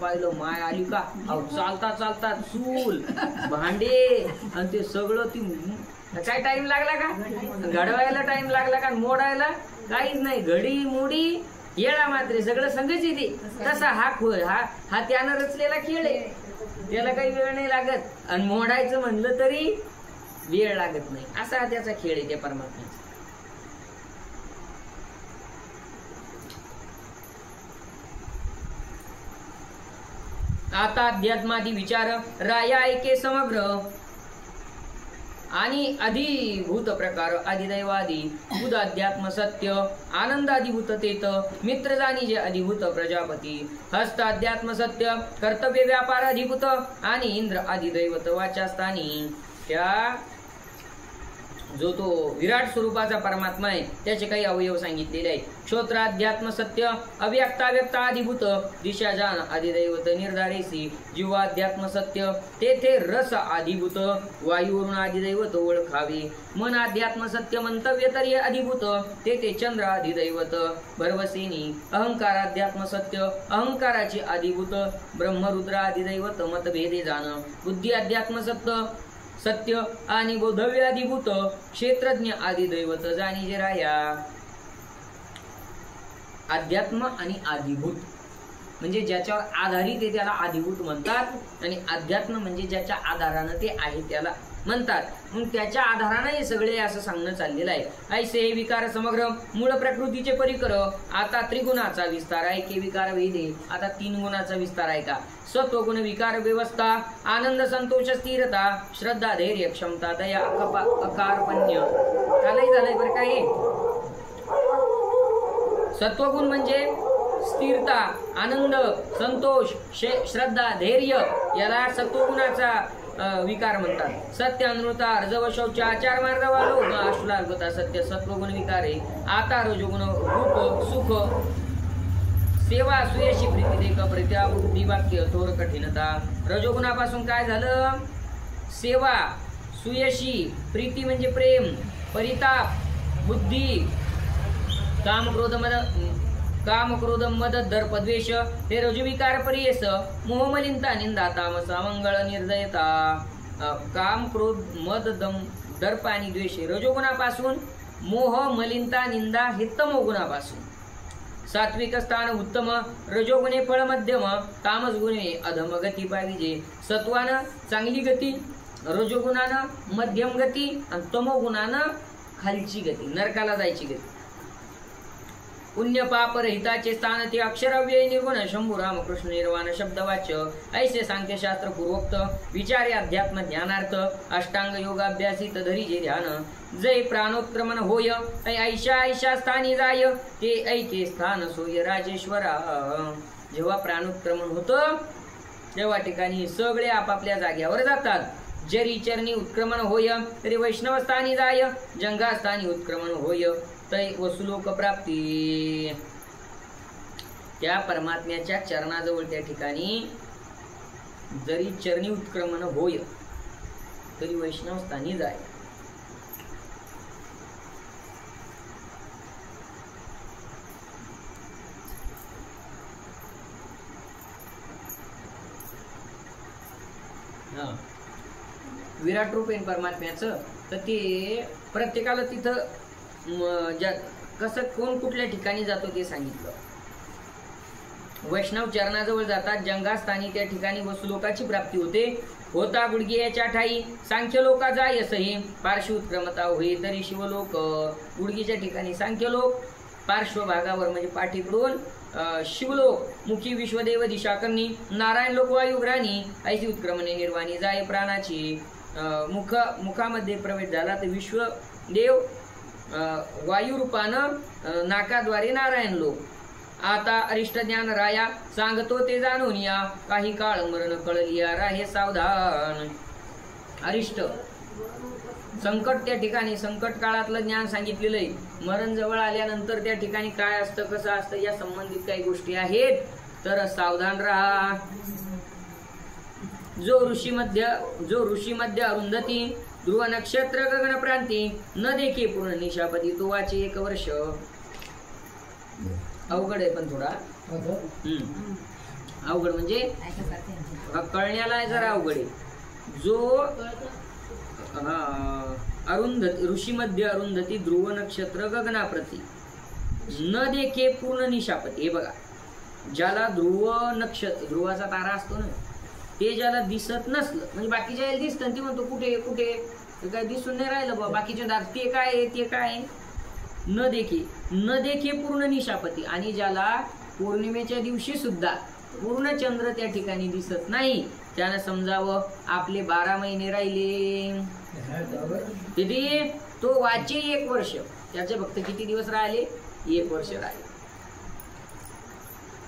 पाहिलं माय आली का? अहो चालता चालता चूल, भांडे आणि ते सगळं. ती काय टाइम लागला का? घडवायला टाइम लागला का? मोडायला काहीच नाही. घडी मोडी येळा मात्रे सगळं संगच येते. तसा हा त्यानं रचलेला खेळ आहे. त्याला काही वेळ नाही लागत आणि मोडायचं म्हणलं तरी वेळ लागत नाही. असा त्याचा खेळ आहे त्या परमात्म्याचा. आता अध्यात्मादी विचार राया ऐके समग्र आणि अधिभूत प्रकार अधिदैवादी बुध अध्यात्म सत्य आनंद अधिभूत तेत मित्र जाणी जे अधिभूत प्रजापती हस्त अध्यात्म सत्य कर्तव्य व्यापार अधिभूत आणि इंद्र अधिदैवत वाचास्थानी. त्या जो तो विराट स्वरूपाचा परमात्मा आहे त्याचे काही अवयव सांगितलेले आहेत. क्षोत्राध्यात्म सत्य अव्यक्ताव्यक्ताधिभूत दिशा जाण अधिदैवत निर्धारेसी जीवाध्यात्म सत्य तेथे रस अधिभूत वायुवरून अधिदैवत ओळखावे. मन अध्यात्म सत्य मंतव्य तरी अधिभूत तेथे चंद्र अधिदैवत भरवसेनी. अहंकाराध्यात्म सत्य अहंकाराचे अधिभूत ब्रह्मरुद्र अधिदैवत मतभेदे जाण. बुद्धी अध्यात्म सत्य आणि बोधव्य अधिभूत क्षेत्रज्ञ आदिदैवत जाणीजे राया. अध्यात्म आणि आदिभूत म्हणजे ज्याच्यावर आधारित आहे त्याला आदिभूत म्हणतात आणि अध्यात्म म्हणजे ज्याच्या आधारानं ते आहे त्याला म्हणतात. मग त्याच्या आधाराने हे सगळे असं सांगणं चाललेलं आहे. ऐसे हे विकार समग्र मूळ प्रकृतीचे परिकर. आता त्रिगुणाचा विस्तार आहे की विकार वेदे. आता 3 गुणाचा विस्तार आहे का. सत्वगुण विकार व्यवस्था, आनंद संतोष स्थिरता, श्रद्धा धैर्य क्षमता दया अकारपण्य. कालही झालंय बरं का हे. सत्वगुण म्हणजे स्थिरता, आनंद, संतोष, श्रद्धा, धैर्य याला सत्वगुणाचा विकार म्हणतात. सत्य, अनृता, अर्जव, शौच, आचार मार्ग वालो, अश्लार्गता, सत्य सत्वगुण विकार आहे. आता रजोगुण रूप, सुख, सेवा, सुयशी, प्रीती, देख, प्रत्या, बुद्धी, वाक्य, थोर, कठीणता. रजोगुणापासून काय झालं. सेवा, सुयशी, प्रीती म्हणजे प्रेम, परिताप, बुद्धी, काम, क्रोध, मद, दर्प, द्वेष हे रजोविकार परियेस. मोह, मलिनता, निंदा, तामस, मंगळ, निर्दयता. काम, क्रोध, मद, दर्प आणि द्वेष रजोगुणापासून. मोह, मलिनता, निंदा हे तमोगुणापासून. सात्विक स्थान उत्तम, रजोगुणे फळ मध्यम, तामस गुणे अधम गती पाहिजे. सत्वानं चांगली गती, रजोगुणानं मध्यम गती आणि तमोगुणानं खालची गती, नरकाला जायची गती. पुण्य पाप रहिताचे स्थान ते अक्षरव्यय निर्गुण. शंभू रामकृष्ण निर्वाण शब्दवाच्य. ऐसे सांख्यशास्त्र पूर्वोक्त विचारे अध्यात्म ज्ञानार्थ. अष्टांग योगाभ्यासित धरी जे ध्यान. जय प्राणोत्क्रमण होय ऐशा ऐशा स्थानी जाय. ते ऐके स्थान सोय राजेश्वरा. जेव्हा प्राणोत्क्रमण होतं तेव्हा ठिकाणी सगळे आपापल्या जाग्यावर जातात. जरी चरणी उत्क्रमण होय तरी वैष्णव स्थानी जाय. जंगा स्थानी उत्क्रमण होय तै वसुलोक प्राप्ती. त्या परमात्म्याच्या चरणाजवळ त्या ठिकाणी जरी चरणी उत्क्रमण होय तरी वैष्णव स्थानी जाय. विराट रूप आहे परमात्म्याचं. तर ते प्रत्येकाला तिथं कसं कोण कुठल्या ठिकाणी जातो ते सांगितलं. वैष्णव चरणाजवळ जातात. जंगास्थानी त्या ठिकाणी वसुलोकाची प्राप्ती होते. होता गुडघ्याच्या ठाई सांख्य लोका जाय सही. पार्श्व उत्क्रमता होई तरी शिवलोक. गुडघीच्या ठिकाणी सांख्य लोक, पार्श्व भागावर म्हणजे पाठीकडून शिवलोक, मुखी विश्वदेव दिशा करणी. नारायण लोक वायुग्राणी. ऐशी उत्क्रमणे निर्वाणी जाय प्राणाची. मुखामध्ये प्रवेश झाला तर विश्वदेव वायुरूपानं नाकाद्वारे नारायण लोक. आता अरिष्ट ज्ञान राया सांगतो ते जाणून या. काही काळ मरण कळलिया राहे सावधान. अरिष्ट संकट त्या ठिकाणी संकट काळातलं ज्ञान सांगितलेलं आहे. मरण जवळ आल्यानंतर त्या ठिकाणी काय असतं कसं असतं या संबंधित काही गोष्टी आहेत. तर सावधान राहा. जो ऋषी मध्ये अरुंधती ध्रुव नक्षत्र गगन प्रांती न देखे पूर्ण निशापती तो वाचे 1 वर्ष. अवघड आहे पण थोडा अवघड म्हणजे कळण्याला जरा अवघड आहे. जो अरुंधती ऋषी मध्ये अरुंधती ध्रुव नक्षत्र गगनाप्रती न देखे पूर्ण निशापती. हे बघा ज्याला ध्रुव नक्षत्र ध्रुवाचा तारा असतो ना ते ज्याला दिसत नसलं म्हणजे बाकीच्या दिसतं ती म्हणतो कुठे कुठे ते काय दिसून नाही राहिलं बा बाकीच्या दार ते काय आहे ते काय आहे. न देखे पूर्ण निशापती. आणि ज्याला पौर्णिमेच्या दिवशी सुद्धा पूर्ण चंद्र त्या ठिकाणी दिसत नाही त्यानं समजावं आपले 12 महिने राहिले. किती तो वाचे 1 वर्ष. त्याचे फक्त किती दिवस राहिले 1 वर्ष राहिले.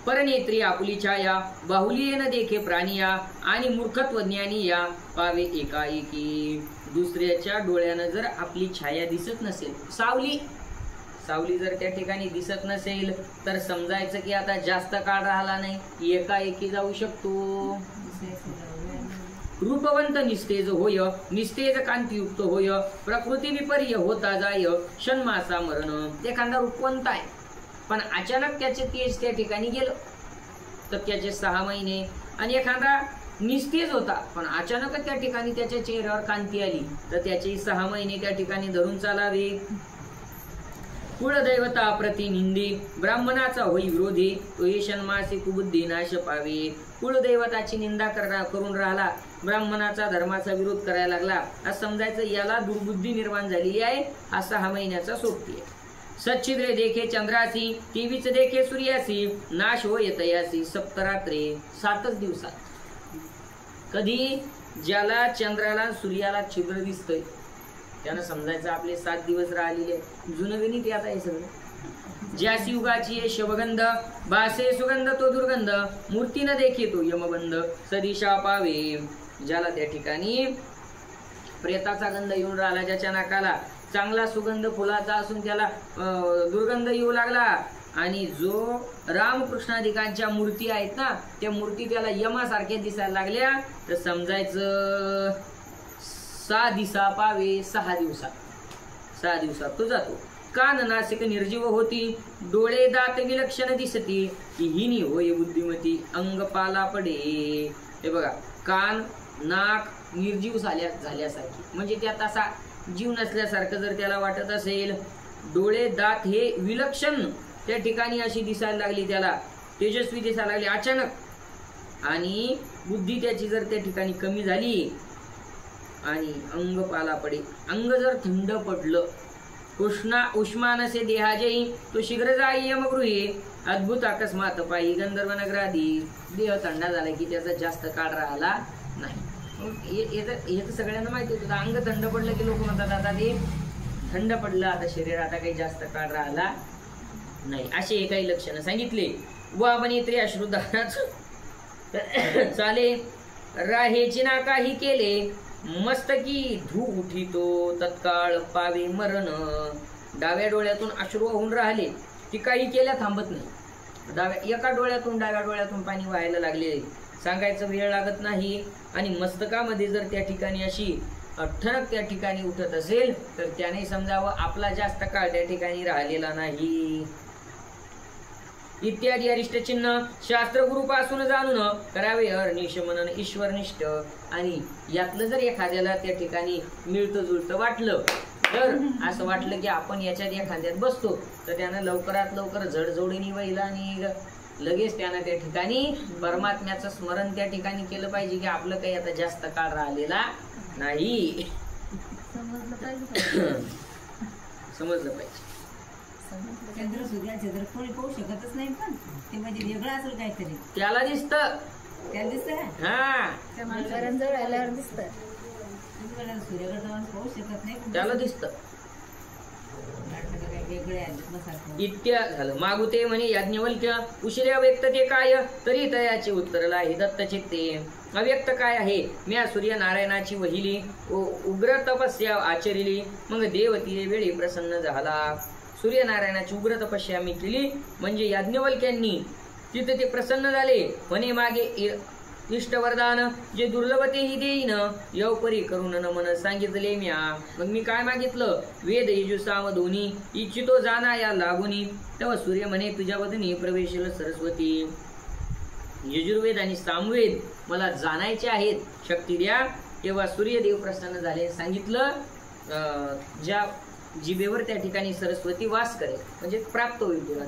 परनेत्री आपुली छाया बाहुली न देखे प्राणिया. आणि मूर्खत्व ज्ञानी या पावे एकाएकी. दुसऱ्याच्या डोळ्यानं जर आपली छाया दिसत नसेल सावली जर त्या ठिकाणी दिसत नसेल तर समजायचं की आता जास्त काळ राहिला नाही एकाएकी जाऊ शकतो. रूपवंत निस्तेज होय निस्तेज कांतीयुक्त होय. प्रकृती विपर्य होता जाय षण्मासा मरण. एखादा रूपवंत आहे पण अचानक त्याचे तेज त्या ठिकाणी गेलं तर त्याचे 6 महिने. आणि एखादा निस्तेज होता पण अचानक त्या ठिकाणी त्याच्या चेहऱ्यावर कांती आली तर त्याचे 6 महिने त्या ठिकाणी धरून चालावे. कुळदैवता प्रतिनिंदी ब्राह्मणाचा होई विरोधी तो येशन्मासी कुबुद्धी नाश पावे. कुळदैवताची निंदा करून राहिला, ब्राह्मणाचा धर्माचा विरोध करायला लागला, असं समजायचं याला दुर्बुद्धी निर्माण झालेली आहे. हा 6 महिन्याचा सोबती आहे. सच्छिद्रे देखे चंद्रासी तेवीच देखे सूर्यासी नाश हो येतयासी सप्तरात्रे 7च दिवसात. कधी ज्याला चंद्राला सूर्याला छिद्र दिसतंय त्यानं समजायचं आपले 7 दिवस राहिलेले. जुनगणित यात आहे सगळं. ज्यासी युगाची ये शवगंध बासे सुगंध तो दुर्गंध मूर्ती न देखे तो यमबंध सदिशा पावे. ज्याला त्या ठिकाणी प्रेताचा गंध येऊन राहिला, ज्याच्या नाकाला चांगला सुगंध फुलाचा असून त्याला दुर्गंध येऊ लागला, आणि जो रामकृष्णाधिकांच्या मूर्ती आहेत ना त्या मूर्ती त्याला यमासारख्या दिसायला लागल्या, तर समजायचं 6 दिवसा पावे. 6 दिवसात तो जातो. कान नासिक निर्जीव होती डोळे दात विलक्षण दिसती हिनी होय बुद्धिमती अंग पाला पडे. हे बघा, कान नाक निर्जीव झाल्यासारखी म्हणजे त्यात असा जीव नसल्यासारखं जर त्याला वाटत असेल, डोळे दात हे विलक्षण त्या ठिकाणी अशी दिसायला लागली, त्याला तेजस्वी दिसायला लागली अचानक, आणि बुद्धी त्याची जर त्या ठिकाणी कमी झाली, आणि अंग पाला पडे. अंग जर थंड पडलं, उष्मानसे देहाजयी तो शीघ्र जाई यमगृहे अद्भुत अकस्मात पायी गंधर्व नगरादी. देह थंडा झाला की त्याचा जास्त काळ राहिला नाही. हे तर सगळ्यांना माहिती होतं. अंग थंड पडलं की लोक म्हणतात आता ते थंड पडलं, आता शरीर आता काही जास्त काळ राहिला नाही. असे हे काही लक्षणं सांगितले. वामनेत्री अश्रुदानाच चाले राहेची ना काही केले मस्तकी धू उठितो तत्काळ पावे मरण. डाव्या डोळ्यातून अश्रू वाहून राहिले, ती काही केल्या थांबत नाही. एका डोळ्यातून डाव्या डोळ्यातून पाणी व्हायला लागले, सांगायचं वेळ लागत नाही. आणि मस्तकामध्ये जर त्या ठिकाणी अशी ठणक त्या ठिकाणी उठत असेल तर त्याने समजावं आपला जास्त काळ त्या ठिकाणी राहिलेला नाही. इत्यादी अरिष्ट चिन्ह शास्त्र गुरुपासून जाणून करावे अनिश मनन ईश्वरनिष्ठ. आणि यातलं जर एखाद्याला त्या ठिकाणी मिळतं जुळतं वाटलं, तर असं वाटलं की आपण याच्यात एखाद्यात बसतो, तर त्यानं लवकरात लवकर झडझोडीने वहिला आणि लगेच त्यानं त्या ठिकाणी परमात्म्याचं स्मरण त्या ठिकाणी केलं पाहिजे की आपलं काही आता जास्त काळ राहिलेला नाही. समजलं पाहिजे. चंद्र सूर्याचे जर कोणी पाहू शकतच नाही, पण ते म्हणजे वेगळं असेल काहीतरी त्याला दिसतं. त्याला दिसत हा, जवळ आल्यावर दिसतं. सूर्याकडे जाऊन पाहू शकत नाही, त्याला दिसतं. वेगळे इत्या झालं. मागुते म्हणे याज्ञवल्क्य उशिरा व्यक्त ते काय तरी तयाचे उत्तरला हे दत्त चित्ते. अव्यक्त काय आहे म्या सूर्य नारायणाची वहिली उग्र तपस्या आचरिली मग देव तिने वेळी प्रसन्न झाला. सूर्यनारायणाची उग्र तपस्या मी केली म्हणजे याज्ञवल्क्यांनी तिथे ते प्रसन्न झाले. म्हणे मागे इष्ट वरदान जे दुर्लभ तेही देईन यवपरी करून नमन सांगितले म्या. मग मी काय मागितलं? वेद यजु साम दोन्ही इच्छितो जाना या लागुनी. तेव्हा सूर्य म्हणे तुझ्या वदनी प्रवेशल सरस्वती. यजुर्वेद आणि सामवेद मला जाणायचे आहेत, शक्ती द्या. तेव्हा सूर्यदेव प्रसन्न झाले. सांगितलं ज्या जिभेवर त्या ठिकाणी सरस्वती वास करेल म्हणजे प्राप्त होईल तुला.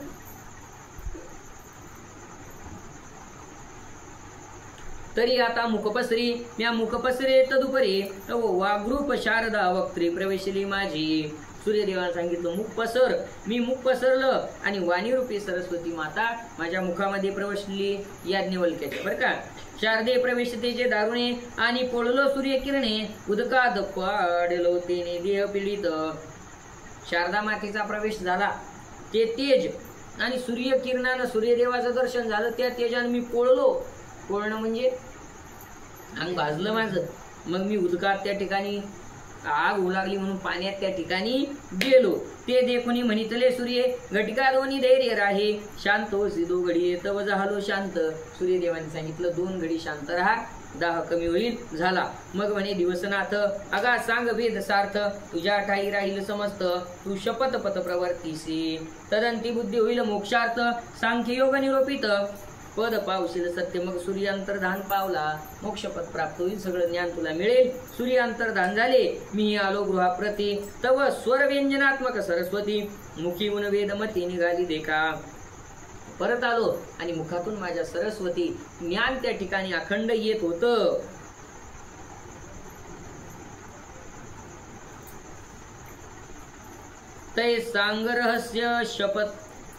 तरी आता मुखपसरी म्या मुखपसरे तदुपरी वाग्रूप शारदा वक्त्री प्रवेशली माझी. सूर्यदेवाला सांगितलं मुख पसर. मी मुख पसरलं आणि वाणीरूपी सरस्वती माता माझ्या मुखामध्ये प्रवेशली याज्ञवल्क्याच्या. बरं का, शारदे प्रवेशतेचे दारुणे आणि पोळलो सूर्यकिरणे उदकात पाडलो तेने देह पीडित. शारदा मातेचा प्रवेश झाला, ते तेज आणि सूर्यकिरणानं सूर्यदेवाचं दर्शन झालं. त्या तेजानं मी पोळलो. पोळणं म्हणजे अंग भाजलं माझं. मग मी उदकात त्या ठिकाणी आग होऊ लागली म्हणून पाण्यात त्या ठिकाणी गेलो. ते देखुनी म्हणितले सूर्य घटिका दोन्ही धैर्य राहे शांत होसी 2 घडी तव झालो शांत. सूर्यदेवाने सांगितलं 2 घडी शांत राहा, दाह कमी होईल. झाला. मग म्हणे दिवसनाथ अगा सांग वेद सार्थ तुझ्या ठाई राहील समस्त तू शपथ पथ प्रवर्तीसी तदंती बुद्धी होईल मोक्षार्थ सांख्य योग निरोपित. पद पावशील सत्य, मग सूर्यांतर्धान पावला मोक्षपद प्राप्त होईल, सगळं ज्ञान तुला मिळेल. सूर्यांतर्धान झाले, मी आलो गृहाप्रती, तव स्वर व्यंजनात्मक सरस्वती, मुखी उन वेदमती निघाली देखा. परत आलो आणि मुखातून माझ्या सरस्वती ज्ञान त्या ठिकाणी अखंड येत होतं. तै सांग रहस्य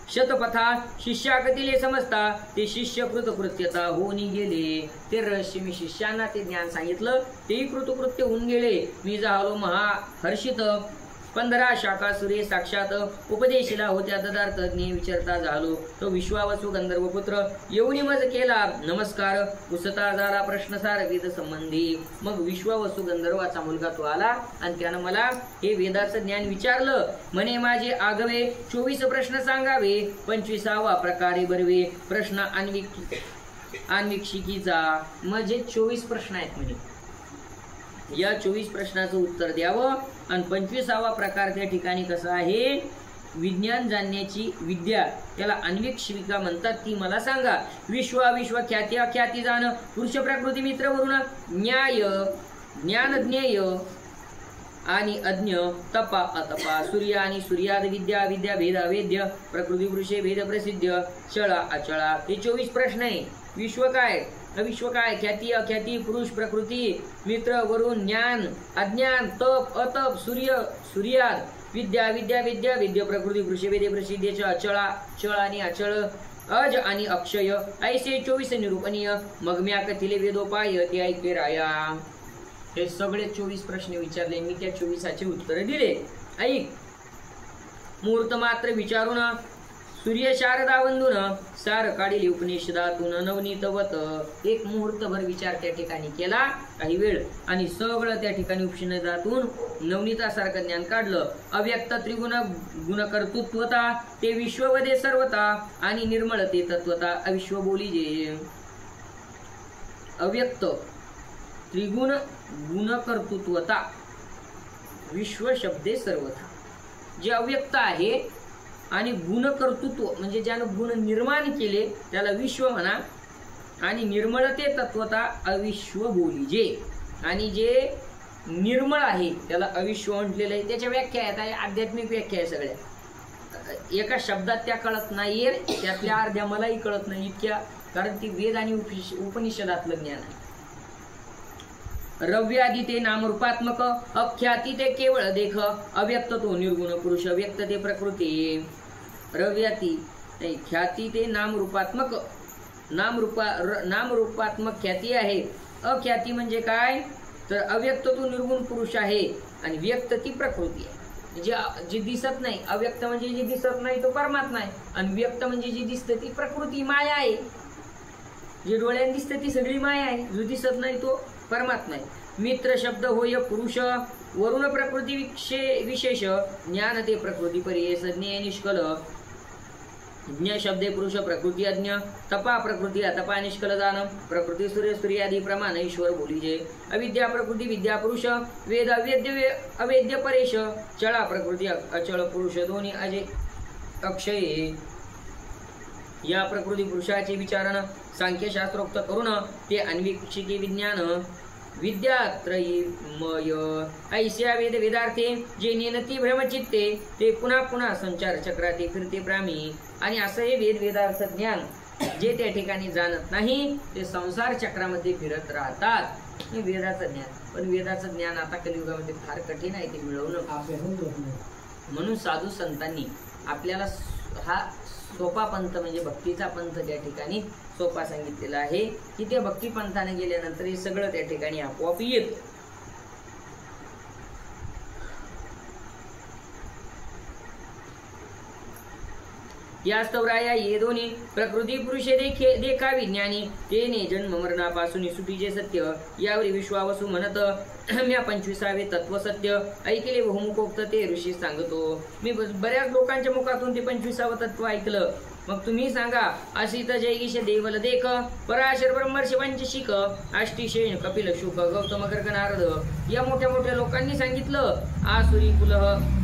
शतपथा शिष्याकतिले समजता, ते शिष्य कृतकृत्यता होऊन गेले. ते रहस्य मी शिष्यांना ते ज्ञान सांगितलं, तेही कृतकृत्य होऊन गेले. मी झालो महाहर्षित. 15 शाखा सूर्य साक्षात उपदेशिला होत्या, तदार्थ ज्ञे विचारता झालो. तो विश्वावसु गंधर्व पुत्र येऊन मज केला नमस्कार, उसता झाला प्रश्नसार वेद संबंधी. मग विश्वावसु गंधर्वाचा मुलगा तो आला आणि त्यानं मला हे वेदाचं ज्ञान विचारलं. म्हणे माझे आगवे 24 प्रश्न सांगावे, 25वा प्रकारे बरवे प्रश्न अन्वीक्षिकीचा. म्हणजे 24 प्रश्न आहेत. म्हणजे या 24 प्रश्नाचं उत्तर द्यावं. आणि 25वा प्रकार त्या ठिकाणी कसा आहे, विज्ञान जाणण्याची विद्या, त्याला अन्वीक्षिका म्हणतात, ती मला सांगा. विश्व ख्याती अख्याती जाण, पुरुष प्रकृती मित्र वरून न्याय ज्ञान ज्ञेय आणि अज्ञ, तपा अतपा, सूर्य आणि सूर्याद विद्या भेद अवेद्य, प्रकृती पुरुषे भेद प्रसिद्ध, चळा अचळा. हे 24 प्रश्न आहे. विश्व काय, अविश्व काय, ख्याती अख्याती, पुरुष प्रकृती मित्र वरून ज्ञान अज्ञान, तप अतप, सूर्याद विद्या वेद्य, प्रकृती पुरुषे भेद प्रसिद्ध, अचळा चळ आणि अचळ, अज आणि अक्षय, ऐसे 24 निरूपणीय. मग म्या कथिले वेदोपाय ते ऐके राया. हे सगळे 24 प्रश्न विचारले, मी त्या 24चे उत्तर दिले. ऐक. मुहूर्त मात्र विचारून सूर्य शारदा वंदून, सार काढिले उपनिषदातून नवनीतवत. एक मुहूर्तभर विचार त्या ठिकाणी केला, काही वेळ, आणि सगळं त्या ठिकाणी उपनिषदातून नवनीतासारखं ज्ञान काढलं. अव्यक्त त्रिगुण गुणकर्तृत्वता, ते विश्ववदे सर्वता आणि निर्मळते तत्वता. अविश्व बोली जे अव्यक्त त्रिगुण गुणकर्तृत्वता, विश्व शब्दे सर्वथा. जे अव्यक्त आहे आणि गुणकर्तृत्व म्हणजे ज्यानं गुण निर्माण केले त्याला विश्व म्हणा, आणि निर्मळते तत्वता अविश्व बोली जे. आणि जे निर्मळ आहे त्याला अविश्व म्हटलेलं आहे. त्याच्या व्याख्या आहेत, आध्यात्मिक व्याख्या आहे सगळ्या. एका शब्दात त्या कळत नाहीये, त्यातल्या अर्ध्या मलाही कळत नाही इतक्या, कारण ती वेद आणि उपनिषदातलं ज्ञान आहे. रव्यादी ते नामरूपात्मक, अख्याती ते केवळ देख, अव्यक्त तो निर्गुण पुरुष, व्यक्त ते प्रकृती. रव्याती नाही, ख्याती ते नामरूपात्मक, नामरूपात्मक ख्याती आहे. अख्याती म्हणजे काय, तर अव्यक्त तो निर्गुण पुरुष आहे आणि व्यक्त ती प्रकृती आहे. जे दिसत नाही, अव्यक्त म्हणजे जे दिसत नाही तो परमात्मा आहे, आणि व्यक्त म्हणजे जी दिसते ती प्रकृती माया आहे. जे डोळ्याने दिसते ती सगळी माया आहे, जो दिसत नाही तो परमात्मा आहे. मित्र शब्द होय पुरुष, वरुण प्रकृती विशेष, ज्ञान ते प्रकृती परियेस, ज्ञेय निष्कल, ज्ञ शब्दे पुरुष प्रकृती अज्ञ, तपा प्रकृती अतपा निष्कल जान, प्रकृती सूर्य सूर्यादी प्रमाण ईश्वर बोलीजे. अविद्या प्रकृती विद्या पुरुष, वेद अवेद्य परेश, चळा प्रकृती अचळ पुरुष, दोन्ही अजय अक्षय. या प्रकृती पुरुषाचे विचारण सांख्यशास्त्रोक्त करून ते अन्वीक्षिकी विज्ञान विद्यात्रयीमय. ऐस्या वेद वेदार्थे जे नेनती भ्रमचित्ते, ते पुन्हा पुन्हा संचार चक्राते फिरते प्रामी. आणि असं हे वेदार्थ ज्ञान जे त्या ठिकाणी जाणत नाही ते संसार चक्रामध्ये फिरत राहतात. हे वेदाचं ज्ञान, पण वेदाचं ज्ञान आता कलियुगामध्ये फार कठीण आहे ते मिळवणं. म्हणून साधू संतांनी आपल्याला हा सोपा पंथ म्हणजे भक्तीचा पंथ त्या ठिकाणी सोपा सांगितलेला आहे, की त्या भक्ती पंथाने गेल्यानंतर हे सगळं त्या ठिकाणी आपोआप येत. यास्तवराया ये दोन्ही प्रकृती पुरुषे देखा विज्ञानी, तेने जन्म मरणापासून सुटीचे सत्य. यावरी विश्वावसू म्हणत म्या 25वे तत्व सत्य, ऐकले बहुमुखोक्त ते ऋषी सांगतो. मी बऱ्याच लोकांच्या मुखातून ते 25वं तत्व ऐकलं. मग तुम्ही सांगा. असित जैगिष देवल देख, पराशर ब्रह्मर्षी पंचशिक, आष्टीशेन कपिल शुक, गौतम गर्ग नारद या मोठ्या मोठ्या लोकांनी सांगितलं. आसुरी कुलह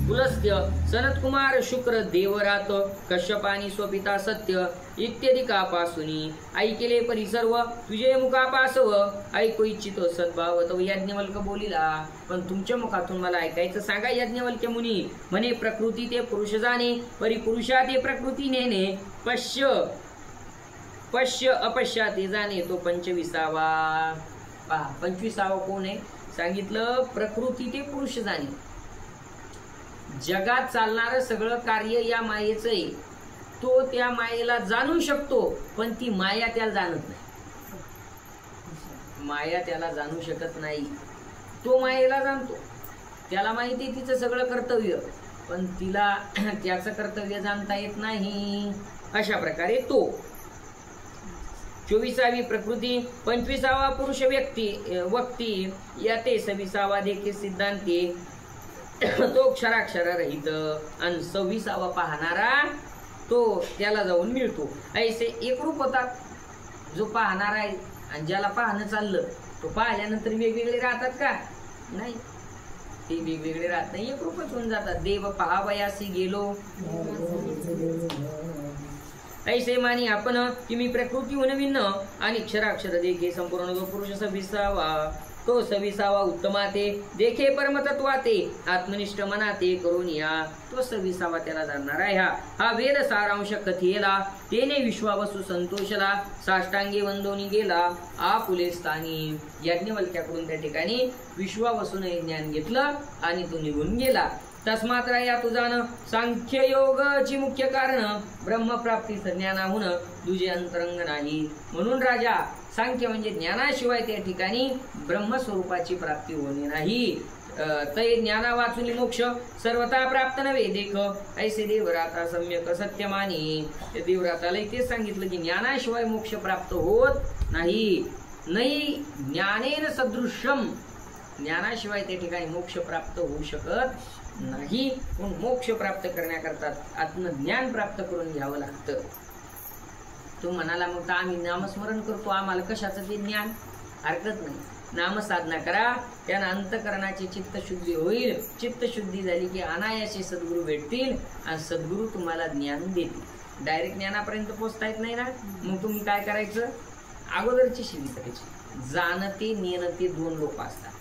पुलस्त्य सनत्कुमार शुक्र देवरात कश्यपानी स्वपिता सत्य इत्यादी कापासुनी ऐकेले परी सर्व तुझे मुखापासव ऐकू इच्छितो सद्भाव तो याज्ञवल्क बोलिला. पण तुमच्या मुखातून मला ऐकायचं सांगा याज्ञवल्क्य मुनी. म्हणे प्रकृती ते पुरुष जाणे परी पुरुषा ते प्रकृती नेणे पश्य अपश्या ते जाणे तो 25वा. पहा 25वा कोण आहे सांगितलं. प्रकृती ते पुरुष जाणे. जगात चालणारं सगळं कार्य या मायेचं आहे. तो त्या मायेला जाणू शकतो पण ती माया त्याला जाणत नाही. माया त्याला जाणू शकत नाही. तो मायेला जाणतो. त्याला माहिती आहे तिचं सगळं कर्तव्य पण तिला त्याचं कर्तव्य जाणता येत नाही. अशा प्रकारे तो 24वी प्रकृती 25वा पुरुष वक्ती याते 26वा देखील सिद्धांती तो क्षराक्षर रहित आणि 26वा पाहणारा तो त्याला जाऊन मिळतो. ऐसे एकरूप होतात. जो पाहणारा आहे आणि ज्याला पाहणं चाललं तो पाहिल्यानंतर वेगवेगळे राहतात का नाही. ते वेगवेगळे राहत नाही एकरूपच होऊन जातात. देव पहावयासी गेलो ऐसे मानी आपण की मी प्रकृती भिन्न आणि क्षराक्षर देखे संपूर्ण जो पुरुष 26वा तो 26वा उत्तमाते देखे परमतत्वाते आत्मनिष्ठ मनाते करून या तो 26वा त्याला जाणणार आहे. हा वेद सारांश कथेला तेने विश्वावसु संतोषला साष्टांगी वंदोनी गेला आपुले स्थानी. याज्ञवल्क्याकडून त्या ठिकाणी विश्वावसूने ज्ञान घेतलं आणि तो निघून गेला. तस्मात राया तुझान सांख्ययोगची मुख्य कारण ब्रह्मप्राप्तीचं ज्ञानाहून तुझे अंतरंग नाही. म्हणून राजा सांख्य म्हणजे ज्ञानाशिवाय त्या ठिकाणी ब्रह्मस्वरूपाची प्राप्ती होणे नाही. तै ज्ञाना वाचून मोक्ष सर्वता प्राप्त नव्हे देख ऐसे देवराता सम्यक सत्यमानी. त्या देवराताला तेच सांगितलं की ज्ञानाशिवाय मोक्ष प्राप्त होत नाही. नाही ज्ञानेन सदृश्यम. ज्ञानाशिवाय त्या ठिकाणी मोक्ष प्राप्त होऊ शकत नाही. पण मोक्ष प्राप्त करण्याकरता आत्मज्ञान प्राप्त करून घ्यावं लागतं. तो म्हणाला मग आम्ही नामस्मरण करतो आम्हाला कशाचं ते ज्ञान. हरकत नाही. नामसाधना करा त्यानं अंतकरणाची चित्तशुद्धी होईल. चित्तशुद्धी झाली की अनायासे सद्गुरू भेटतील आणि सद्गुरू तुम्हाला ज्ञान देतील. डायरेक्ट ज्ञानापर्यंत पोहोचता येत नाही ना. मग तुम्ही काय करायचं अगोदरची शिवी करायची. जाणते नेणते 2 लोक असतात.